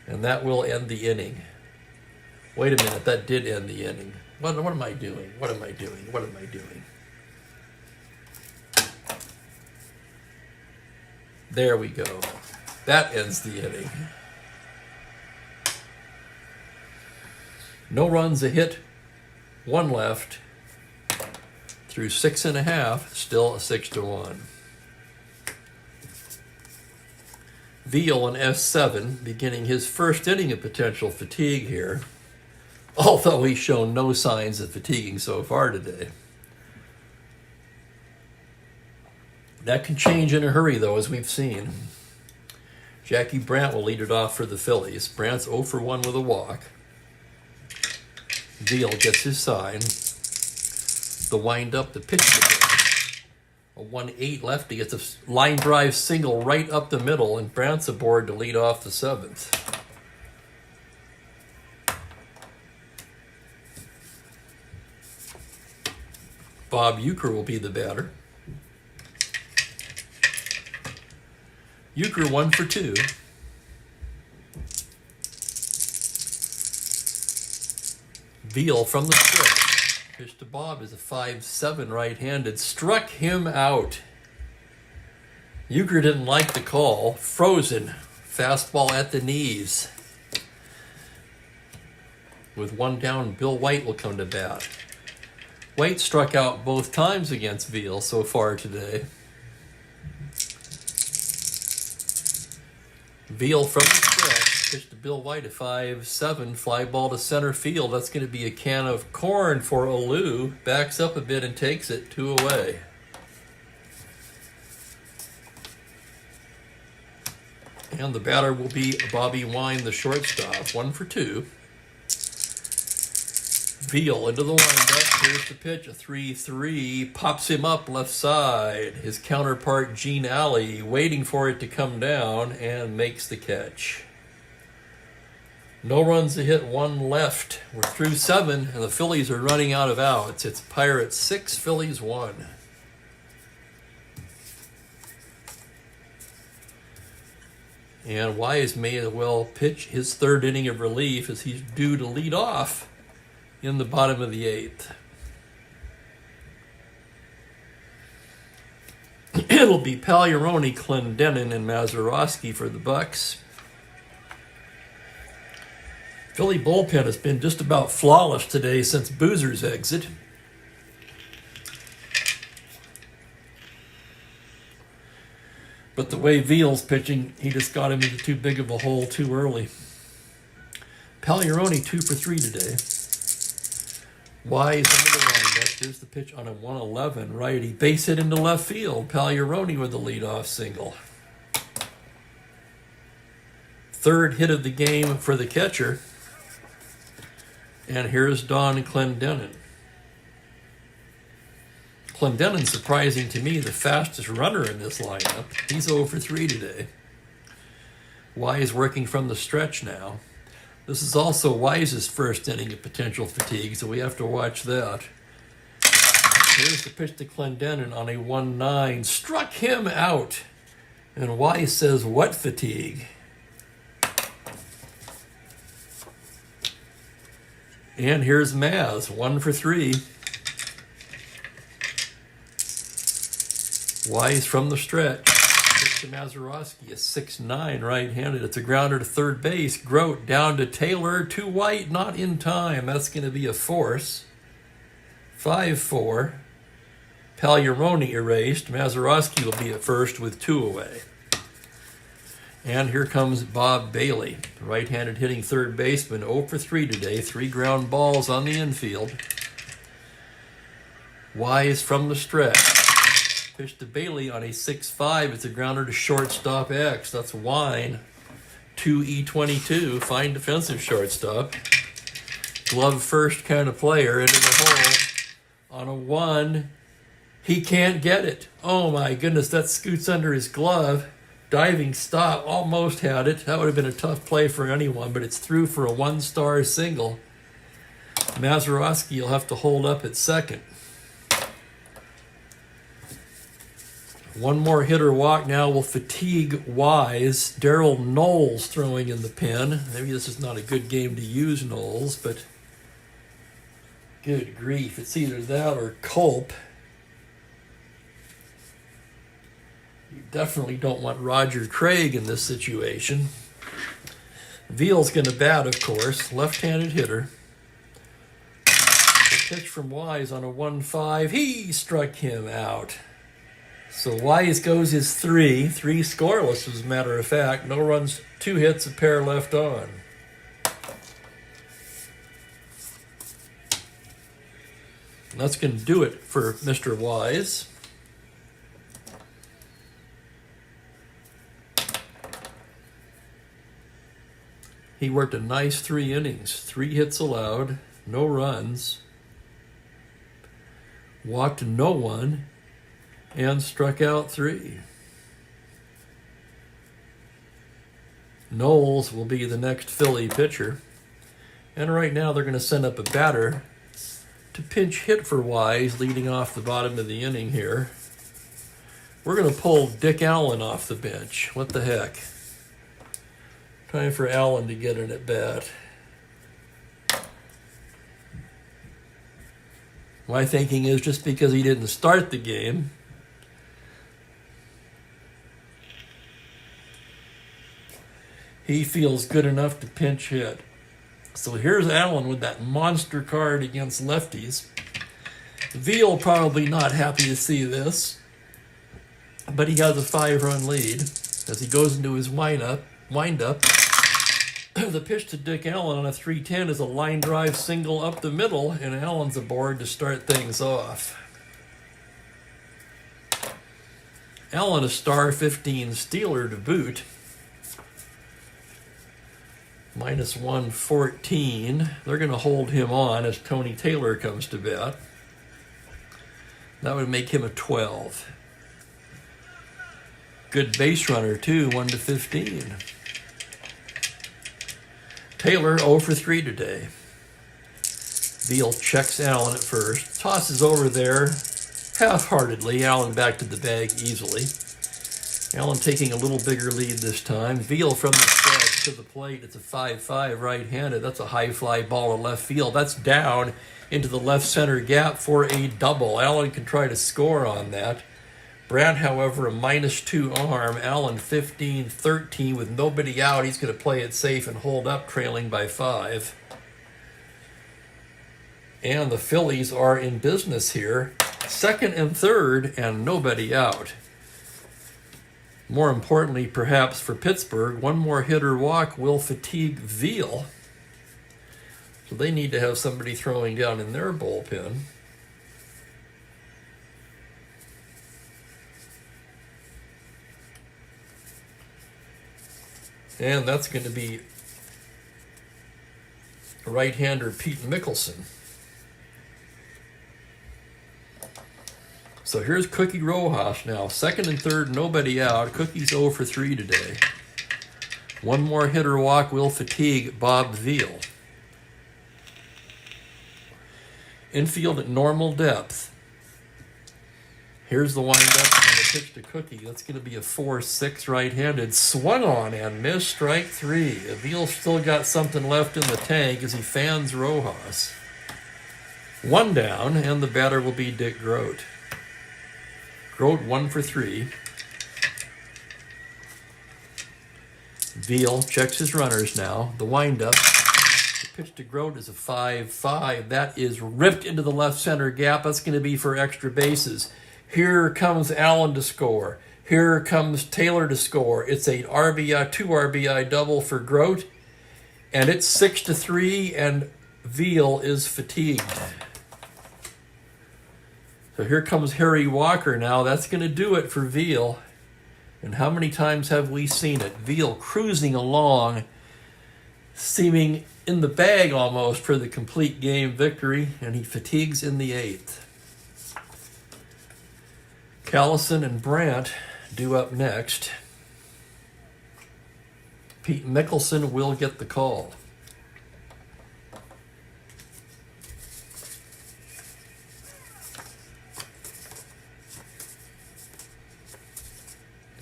And that will end the inning. Wait a minute, that did end the inning. What am I doing? What am I doing? What am I doing? There we go. That ends the inning. No runs, a hit, 1 left. Through 6.5, still a 6-1. Veal in S7, beginning his first inning of potential fatigue here. although he's shown no signs of fatiguing so far today. That can change in a hurry, though, as we've seen. Jackie Brandt will lead it off for the Phillies. Brandt's 0 for 1 with a walk. Veal gets his sign. The wind-up, the pitch to him. A 1-8 lefty gets a line drive single right up the middle, and Brandt's aboard to lead off the 7th. Bob Uecker will be the batter. Uecker 1 for 2. Veal from the stretch. Pitch to Bob is a 5-7 right-handed. Struck him out. Uecker didn't like the call. Frozen. Fastball at the knees. With one down, Bill White will come to bat. White struck out both times against Veal so far today. Veal from the stretch, pitch to Bill White, a 5-7, fly ball to center field. That's going to be a can of corn for Alou. Backs up a bit and takes it 2 away. And the batter will be Bobby Wine, the shortstop, 1 for 2. Veal into the windup. Here's the pitch, a 3-3. Pops him up left side. His counterpart, Gene Alley, waiting for it to come down and makes the catch. No runs to hit, 1 left. We're through 7, and the Phillies are running out of outs. It's Pirates 6, Phillies 1. And Wise may as well pitch his 3rd inning of relief as he's due to lead off in the bottom of the 8th. It'll be Pagliarone, Clendenin, and Mazeroski for the Bucks. Philly bullpen has been just about flawless today since Boozer's exit. But the way Veal's pitching, he just got him into too big of a hole too early. Pagliarone 2 for 3 today. Wise under the windup. Here's the pitch on a 1-11 righty. Base hit into left field. Pagliarone with the leadoff single. 3rd hit of the game for the catcher. And here's Don Clendenin. Clendenin, surprising to me, the fastest runner in this lineup. He's 0 for 3 today. Wise working from the stretch now. This is also Wise's first inning of potential fatigue, so we have to watch that. Here's the pitch to Clendenin on a 1-9. Struck him out. And Wise says, what fatigue? And here's Maz, 1 for 3. Wise from the stretch. Pitch to Mazeroski, a 6-9 right-handed. It's a grounder to 3rd base. Grote down to Taylor, to White, not in time. That's going to be a force. 5-4. Pagliarone erased. Mazeroski will be at first with 2 away. And here comes Bob Bailey, right-handed hitting 3rd baseman, 0 for 3 today. 3 ground balls on the infield. Wise from the stretch. Pitch to Bailey on a 6-5. It's a grounder to shortstop X. That's Wine. 2E22. Fine defensive shortstop. Glove first kind of player into the hole. On a 1. He can't get it. Oh my goodness, that scoots under his glove. Diving stop. Almost had it. That would have been a tough play for anyone, but it's through for a 1-star single. Mazeroski will have to hold up at second. One more hitter walk now will fatigue Wise. Darryl Knowles throwing in the pen. Maybe this is not a good game to use Knowles, but good grief. It's either that or Culp. You definitely don't want Roger Craig in this situation. Veal's going to bat, of course. Left-handed hitter. The pitch from Wise on a 1-5. He struck him out. So Wise goes his 3 scoreless as a matter of fact. No runs, 2 hits, a pair left on. That's going to do it for Mr. Wise. He worked a nice 3 innings, 3 hits allowed, no runs, walked no one, and struck out 3. Knowles will be the next Philly pitcher. And right now they're going to send up a batter to pinch hit for Wise, leading off the bottom of the inning here. We're going to pull Dick Allen off the bench. What the heck? Time for Allen to get in at bat. My thinking is just because he didn't start the game, he feels good enough to pinch hit. So here's Allen with that monster card against lefties. Veal probably not happy to see this, but he has a 5-run lead as he goes into his wind-up. The pitch to Dick Allen on a 3-10 is a line drive single up the middle, and Allen's aboard to start things off. Allen, a star 15 stealer to boot. Minus 114. They're going to hold him on as Tony Taylor comes to bat. That would make him a 12. Good base runner, too, 1-15. Taylor 0 for 3 today. Veal checks Allen at first. Tosses over there half-heartedly. Allen back to the bag easily. Allen taking a little bigger lead this time. Veal from the stretch to the plate. It's a 5-5 right-handed. That's a high fly ball to left field. That's down into the left center gap for a double. Allen can try to score on that. Brandt, however, a -2 arm. Allen 15-13 with nobody out. He's going to play it safe and hold up, trailing by 5. And the Phillies are in business here. 2nd and 3rd and nobody out. More importantly, perhaps for Pittsburgh, one more hit or walk will fatigue Veal. So they need to have somebody throwing down in their bullpen. And that's going to be right-hander Pete Mickelson. So here's Cookie Rojas now. 2nd and 3rd, nobody out. Cookie's 0 for 3 today. One more hit or walk will fatigue Bob Veal. Infield at normal depth. Here's the windup and the pitch to Cookie. That's going to be a 4-6 right-handed. Swung on and missed, strike 3. Veal still got something left in the tank as he fans Rojas. 1 down, and the batter will be Dick Grote. Grote 1 for 3. Veal checks his runners now. The windup. The pitch to Grote is a 5-5. That is ripped into the left center gap. That's going to be for extra bases. Here comes Allen to score. Here comes Taylor to score. It's a 2 RBI double for Grote. And it's 6-3, and Veal is fatigued. So here comes Harry Walker now. That's going to do it for Veal. And how many times have we seen it? Veal cruising along, seeming in the bag almost for the complete game victory, and he fatigues in the 8th. Callison and Brandt due up next. Pete Mickelson will get the call.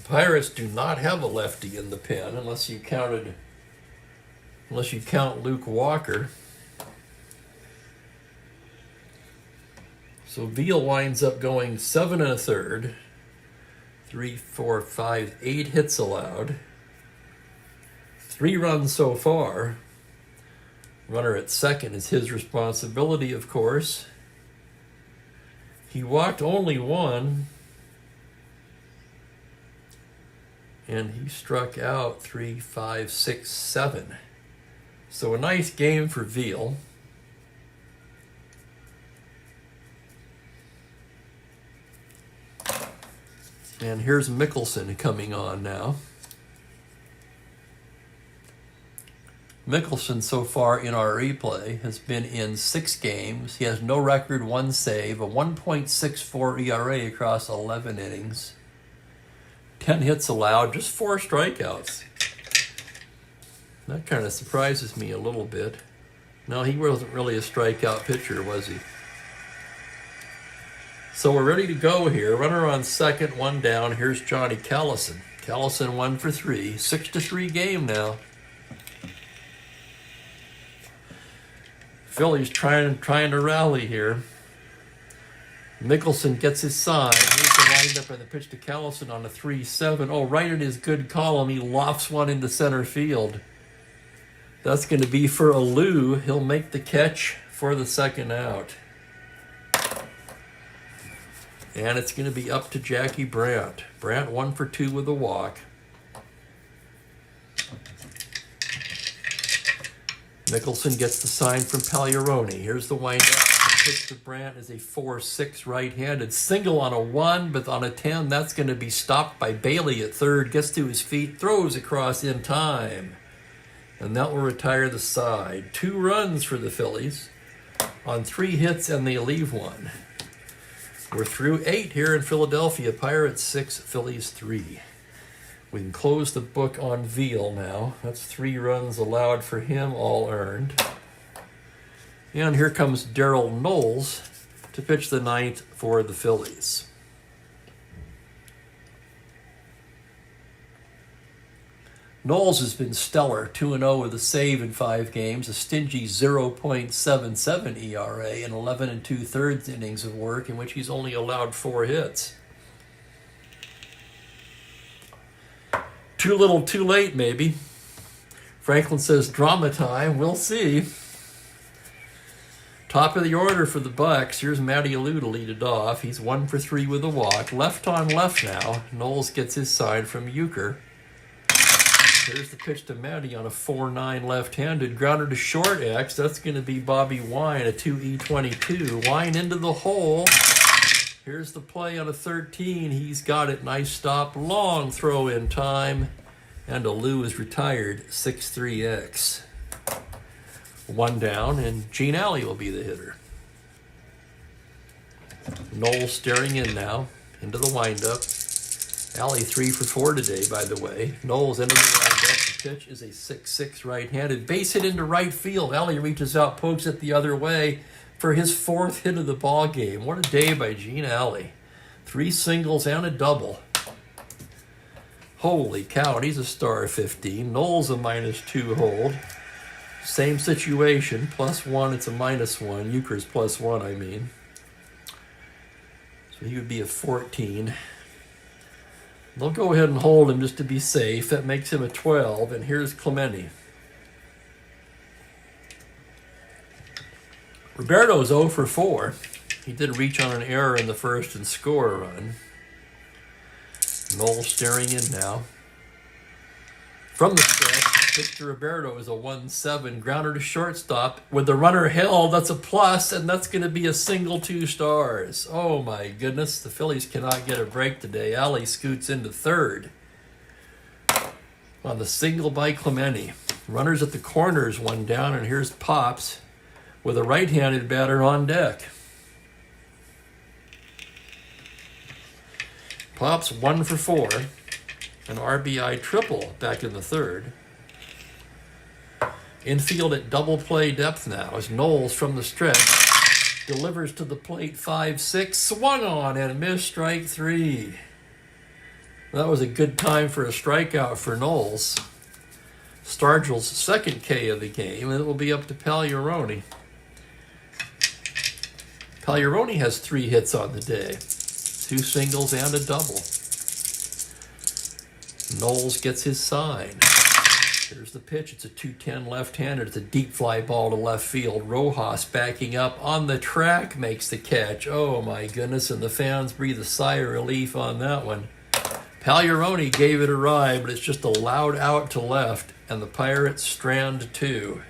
Pirates do not have a lefty in the pen unless you count Luke Walker. So Veal winds up going 7 1/3, 3, 4, 5, 8 hits allowed, 3 runs so far. Runner at second is his responsibility, of course. He walked only 1. And he struck out 3, 5, 6, 7. So a nice game for Veal. And here's Mickelson coming on now. Mickelson so far in our replay has been in 6 games. He has no record, 1 save, a 1.64 ERA across 11 innings. 10 hits allowed, just 4 strikeouts. That kind of surprises me a little bit. No, he wasn't really a strikeout pitcher, was he? So we're ready to go here. Runner on second, 1 down. Here's Johnny Callison. Callison 1 for 3. 6-3 game now. Phillies trying to rally here. Mickelson gets his sign. Here's the windup and the pitch to Callison on a 3-7. Oh, right in his good column, he lofts one into center field. That's going to be for Alou. He'll make the catch for the second out. And it's going to be up to Jackie Brandt. Brandt 1 for 2 with a walk. Mickelson gets the sign from Pagliarone. Here's the windup. The pitch to Brandt is a 4-6 right-handed. Single on a 1, but on a 10, that's going to be stopped by Bailey at third. Gets to his feet, throws across in time. And that will retire the side. 2 runs for the Phillies on 3 hits, and they leave 1. We're through 8 here in Philadelphia. Pirates 6, Phillies 3. We can close the book on Veal now. That's 3 runs allowed for him, all earned. And here comes Darryl Knowles to pitch the 9th for the Phillies. Knowles has been stellar, 2-0 with a save in 5 games, a stingy 0.77 ERA, and 11 2/3 innings of work in which he's only allowed 4 hits. Too little, too late, maybe. Franklin says drama time. We'll see. Top of the order for the Bucks. Here's Matty Alou to lead it off. He's 1 for 3 with a walk. Left on left now. Knowles gets his side from Euchre. Here's the pitch to Matty on a 4-9 left-handed. Grounder to short X. That's going to be Bobby Wine, a 2E22. Wine into the hole. Here's the play on a 13. He's got it. Nice stop. Long throw in time. And Alou is retired. 6-3X. 1 down, and Gene Alley will be the hitter. Knowles staring in now. Into the windup. Alley 3 for 4 today, by the way. Knowles into the windup. The pitch is a 6-6 right-handed. Base hit into right field. Alley reaches out, pokes it the other way for his 4th hit of the ball game. What a day by Gene Alley. 3 singles and a double. Holy cow, and he's a star 15. Knowles a -2 hold. Same situation, +1, it's a -1. Euchre's +1, I mean. So he would be a 14. They'll go ahead and hold him just to be safe. That makes him a 12, and here's Clemente. Roberto's 0 for 4. He did reach on an error in the first and score a run. Knowles staring in now. From the stretch, Victor Roberto is a 1-7. Grounder to shortstop. With the runner held, that's a plus, and that's going to be a single 2 stars. Oh my goodness, the Phillies cannot get a break today. Alley scoots into third on the single by Clemente. Runners at the corners, 1 down, and here's Pops with a right-handed batter on deck. Pops 1 for 4. An RBI triple back in the 3rd. Infield at double play depth now as Knowles from the stretch delivers to the plate 5-6. Swung on and missed, strike 3. That was a good time for a strikeout for Knowles. Stargell's 2nd K of the game, and it will be up to Pagliarone. Pagliarone has 3 hits on the day. 2 singles and a double. Knowles gets his sign. Here's the pitch. It's a 2-10 left-handed. It's a deep fly ball to left field. Rojas backing up on the track makes the catch. Oh my goodness, and the fans breathe a sigh of relief on that one. Pagliarone gave it a ride, but it's just a loud out to left, and the Pirates strand 2.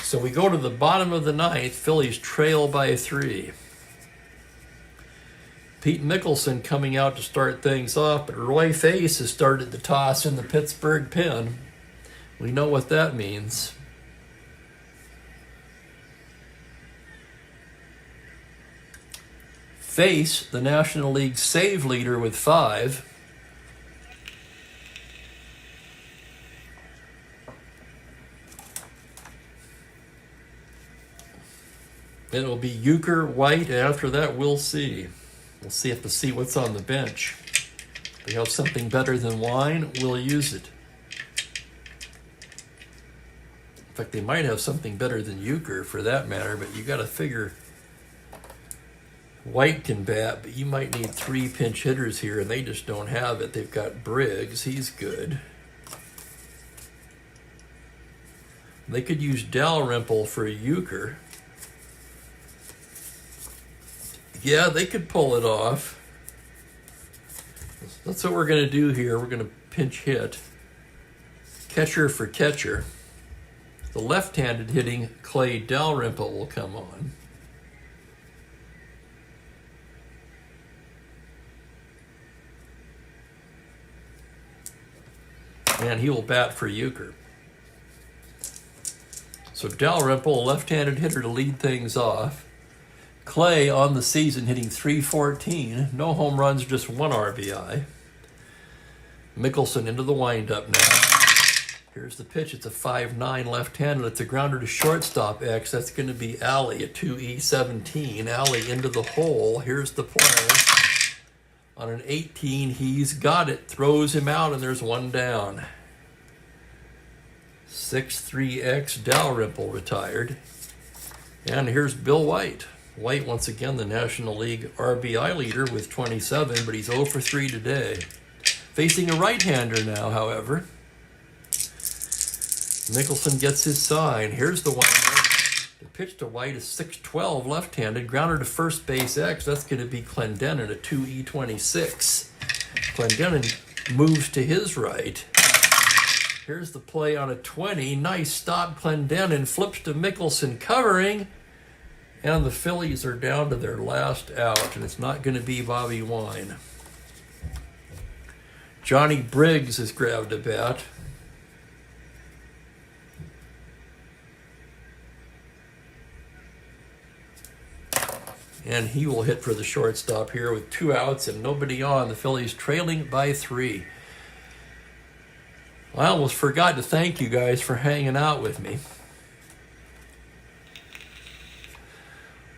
So we go to the bottom of the 9th. Phillies trail by 3. Pete Mickelson coming out to start things off, but Roy Face has started the toss in the Pittsburgh pen. We know what that means. Face, the National League save leader with 5. It'll be Euchre, White, and after that we'll see. We'll see if to see what's on the bench. If they have something better than Wine, we'll use it. In fact, they might have something better than Euchre for that matter, but you got to figure White can bat, but you might need 3 pinch hitters here, and they just don't have it. They've got Briggs. He's good. They could use Dalrymple for Euchre. Yeah, they could pull it off. That's what we're going to do here. We're going to pinch hit. Catcher for catcher. The left-handed hitting Clay Dalrymple will come on. And he will bat for Euchre. So Dalrymple, a left-handed hitter to lead things off. Clay on the season hitting .314. No home runs, just 1 RBI. Mickelson into the windup now. Here's the pitch. It's a 5-9 left-handed. It's a grounder to shortstop X. That's going to be Alley at 2E17. Alley into the hole. Here's the play. On an 18, he's got it. Throws him out, and there's 1 down. 6-3X Dalrymple retired. And here's Bill White. White, once again, the National League RBI leader with 27, but he's 0 for 3 today. Facing a right-hander now, however. Mickelson gets his sign. Here's the windup. The pitch to White is 6-12 left-handed. Grounder to first base X. That's going to be Clendenin at 2E26. Clendenin moves to his right. Here's the play on a 20. Nice stop. Clendenin flips to Mickelson covering. And the Phillies are down to their last out, and it's not going to be Bobby Wine. Johnny Briggs has grabbed a bat. And he will hit for the shortstop here with 2 outs and nobody on. The Phillies trailing by 3. I almost forgot to thank you guys for hanging out with me.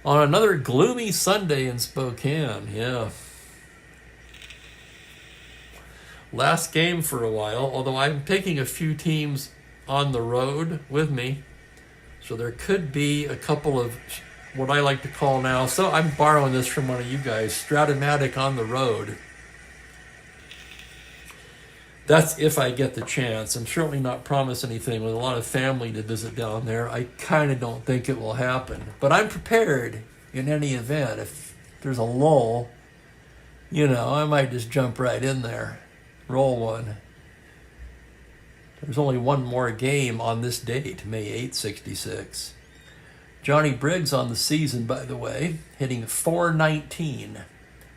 On another gloomy Sunday in Spokane, yeah. Last game for a while, although I'm taking a few teams on the road with me. So there could be a couple of what I like to call now, so I'm borrowing this from one of you guys, Strat-O-Matic on the road. That's if I get the chance. I'm certainly not promising anything with a lot of family to visit down there. I kind of don't think it will happen. But I'm prepared in any event. If there's a lull, I might just jump right in there. Roll one. There's only one more game on this date, May 8, 66. Johnny Briggs on the season, by the way, hitting .419.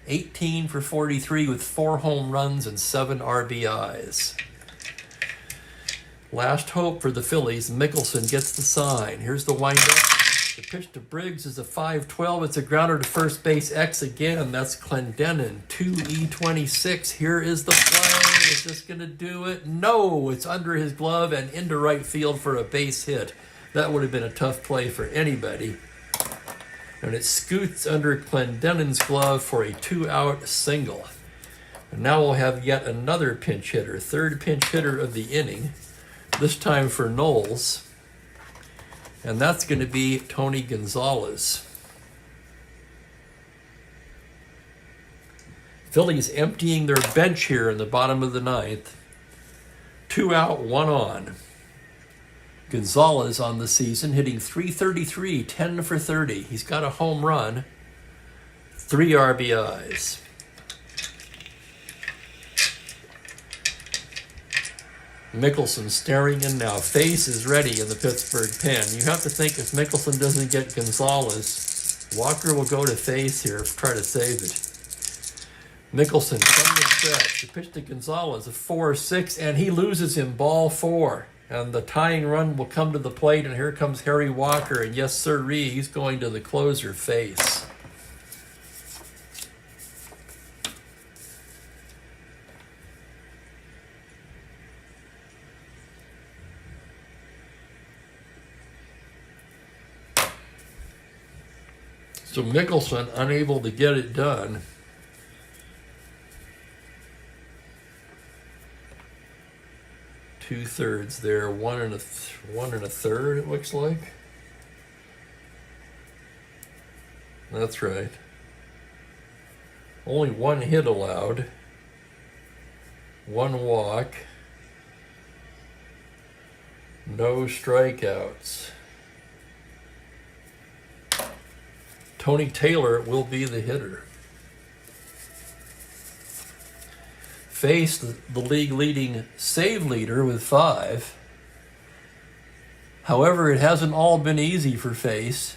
18 for 43 with 4 home runs and 7 RBIs. Last hope for the Phillies. Mickelson gets the sign. Here's the windup. The pitch to Briggs is a 5-12. It's a grounder to first base X again. That's Clendenin. 2E26. Here is the play. Is this going to do it? No. It's under his glove and into right field for a base hit. That would have been a tough play for anybody. And it scoots under Clendenin's glove for a 2-out single. And now we'll have yet another pinch hitter, 3rd pinch hitter of the inning, this time for Knowles. And that's going to be Tony Gonzalez. Phillies emptying their bench here in the bottom of the 9th. 2 out, 1 on. Gonzalez on the season, hitting .333, 10 for 30. He's got a home run, 3 RBIs. Mickelson staring in now. Face is ready in the Pittsburgh pen. You have to think if Mickelson doesn't get Gonzalez, Walker will go to Face here, try to save it. Mickelson from the stretch. The pitch to Gonzalez, a 4-6, and he loses him ball 4. And the tying run will come to the plate, and here comes Harry Walker, and yes, sirree, he's going to the closer face. So Mickelson unable to get it done. Two-thirds there, one and a third, it looks like. That's right. Only one hit allowed. One walk. No strikeouts. Tony Taylor will be the hitter. Faced the league-leading save leader with 5. However, it hasn't all been easy for Face.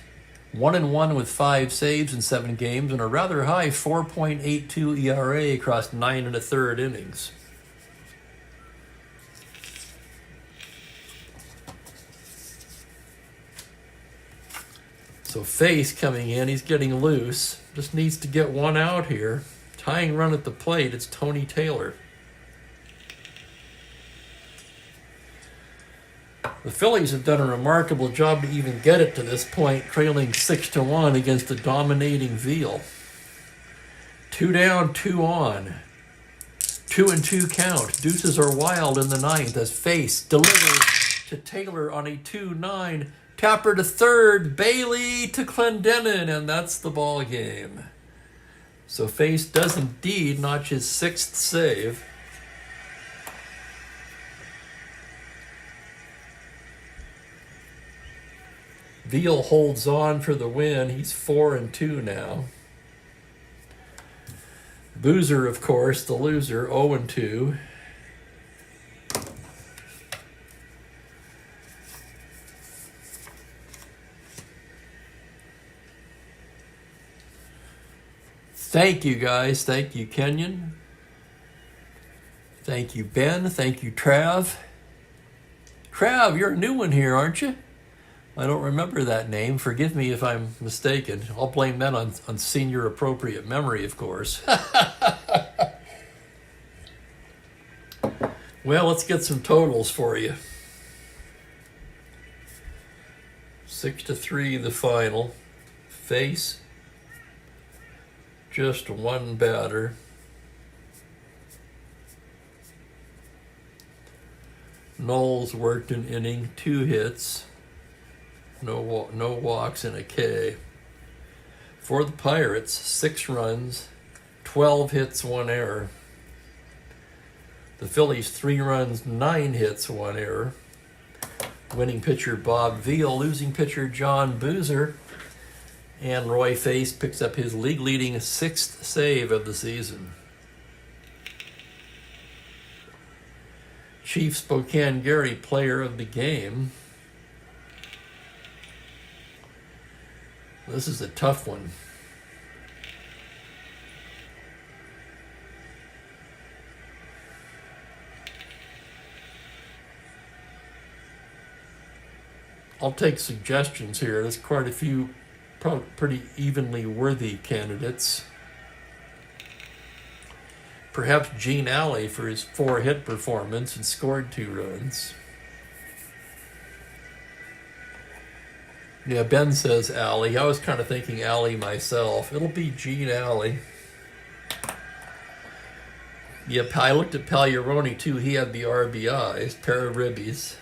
1-1 with 5 saves in 7 games and a rather high 4.82 ERA across 9 1/3 innings. So Face coming in, he's getting loose. Just needs to get one out here. Tying run at the plate, it's Tony Taylor. The Phillies have done a remarkable job to even get it to this point, trailing 6-1 against a dominating Veal. 2 down, 2 on. 2-2 count. Deuces are wild in the 9th as Face delivers to Taylor on a 2-9. Tapper to third, Bailey to Clendenin, and that's the ball game. So Face does indeed notch his 6th save. Veal holds on for the win. He's 4-2 now. Boozer, of course, the loser, 0-2. Thank you, guys. Thank you, Kenyon. Thank you, Ben. Thank you, Trav. Trav, you're a new one here, aren't you? I don't remember that name. Forgive me if I'm mistaken. I'll blame that on senior appropriate memory, of course. Well, let's get some totals for you. 6-3 the final. Face. Just one batter. Knowles worked an inning, 2 hits. No walks and a K. For the Pirates, 6 runs, 12 hits, 1 error. The Phillies, 3 runs, 9 hits, 1 error. Winning pitcher Bob Veal, losing pitcher John Boozer, and Roy Face picks up his league-leading 6th save of the season. Chief Spokane Gary, player of the game. This is a tough one. I'll take suggestions here. There's quite a few pretty evenly worthy candidates. Perhaps Gene Alley for his 4-hit performance and scored 2 runs. Yeah, Ben says Alley. I was kind of thinking Alley myself. It'll be Gene Alley. Yep, I looked at Pagliarone too. He had the RBIs, pair of ribbies.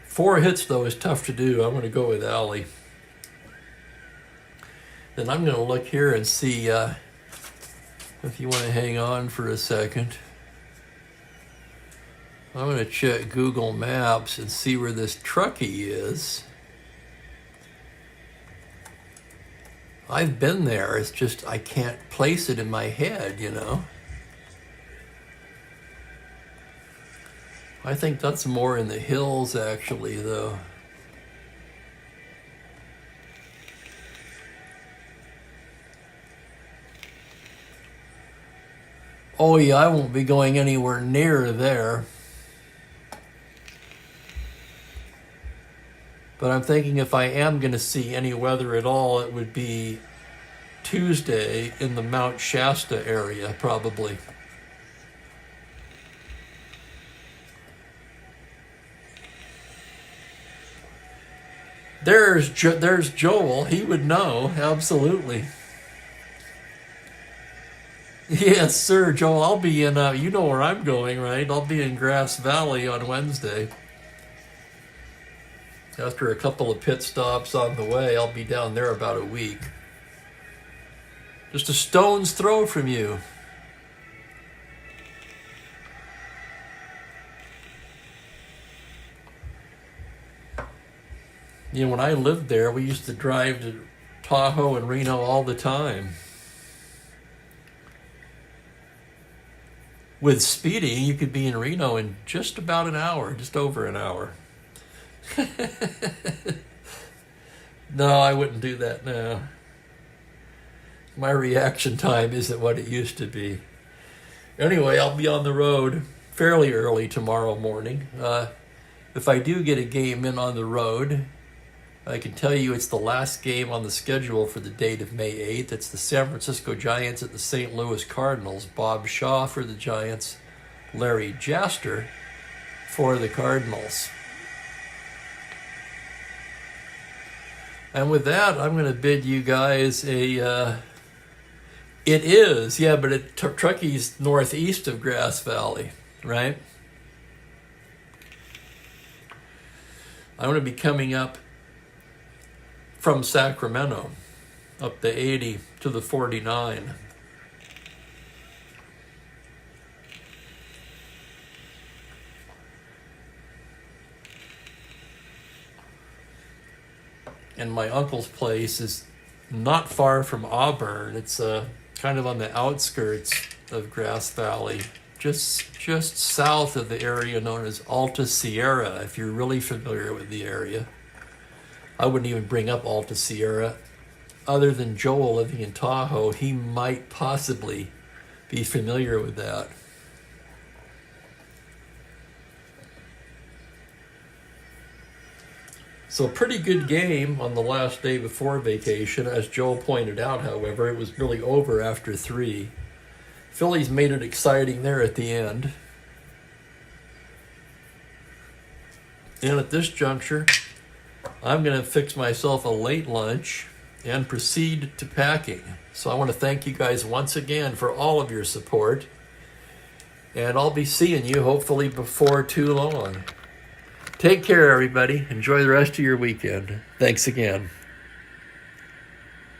4 hits, though, is tough to do. I'm going to go with Alley. Then I'm going to look here and see if you want to hang on for a second. I'm going to check Google Maps and see where this Truckee is. I've been there. It's just I can't place it in my head, you know. I think that's more in the hills, actually, though. Oh yeah, I won't be going anywhere near there. But I'm thinking if I am going to see any weather at all, it would be Tuesday in the Mount Shasta area, probably. There's Joel. He would know, absolutely. Yes, sir, Joel. I'll be in, you know where I'm going, right? I'll be in Grass Valley on Wednesday. After a couple of pit stops on the way, I'll be down there about a week. Just a stone's throw from you. You know, when I lived there, we used to drive to Tahoe and Reno all the time. With speeding, you could be in Reno in just about an hour, just over an hour. No, I wouldn't do that now. My reaction time isn't what it used to be. Anyway, I'll be on the road fairly early tomorrow morning. If I do get a game in on the road, I can tell you it's the last game on the schedule for the date of May 8th. It's the San Francisco Giants at the St. Louis Cardinals. Bob Shaw for the Giants, Larry Jaster for the Cardinals. And with that, I'm going to bid you guys a... it is, yeah, but Truckee's northeast of Grass Valley, right? I'm going to be coming up from Sacramento, up the 80 to the 49. And my uncle's place is not far from Auburn. It's kind of on the outskirts of Grass Valley, just south of the area known as Alta Sierra, if you're really familiar with the area. I wouldn't even bring up Alta Sierra. Other than Joel living in Tahoe, he might possibly be familiar with that. So pretty good game on the last day before vacation. As Joel pointed out, however, it was really over after 3. Phillies made it exciting there at the end. And at this juncture, I'm going to fix myself a late lunch and proceed to packing. So I want to thank you guys once again for all of your support. And I'll be seeing you hopefully before too long. Take care, everybody. Enjoy the rest of your weekend. Thanks again.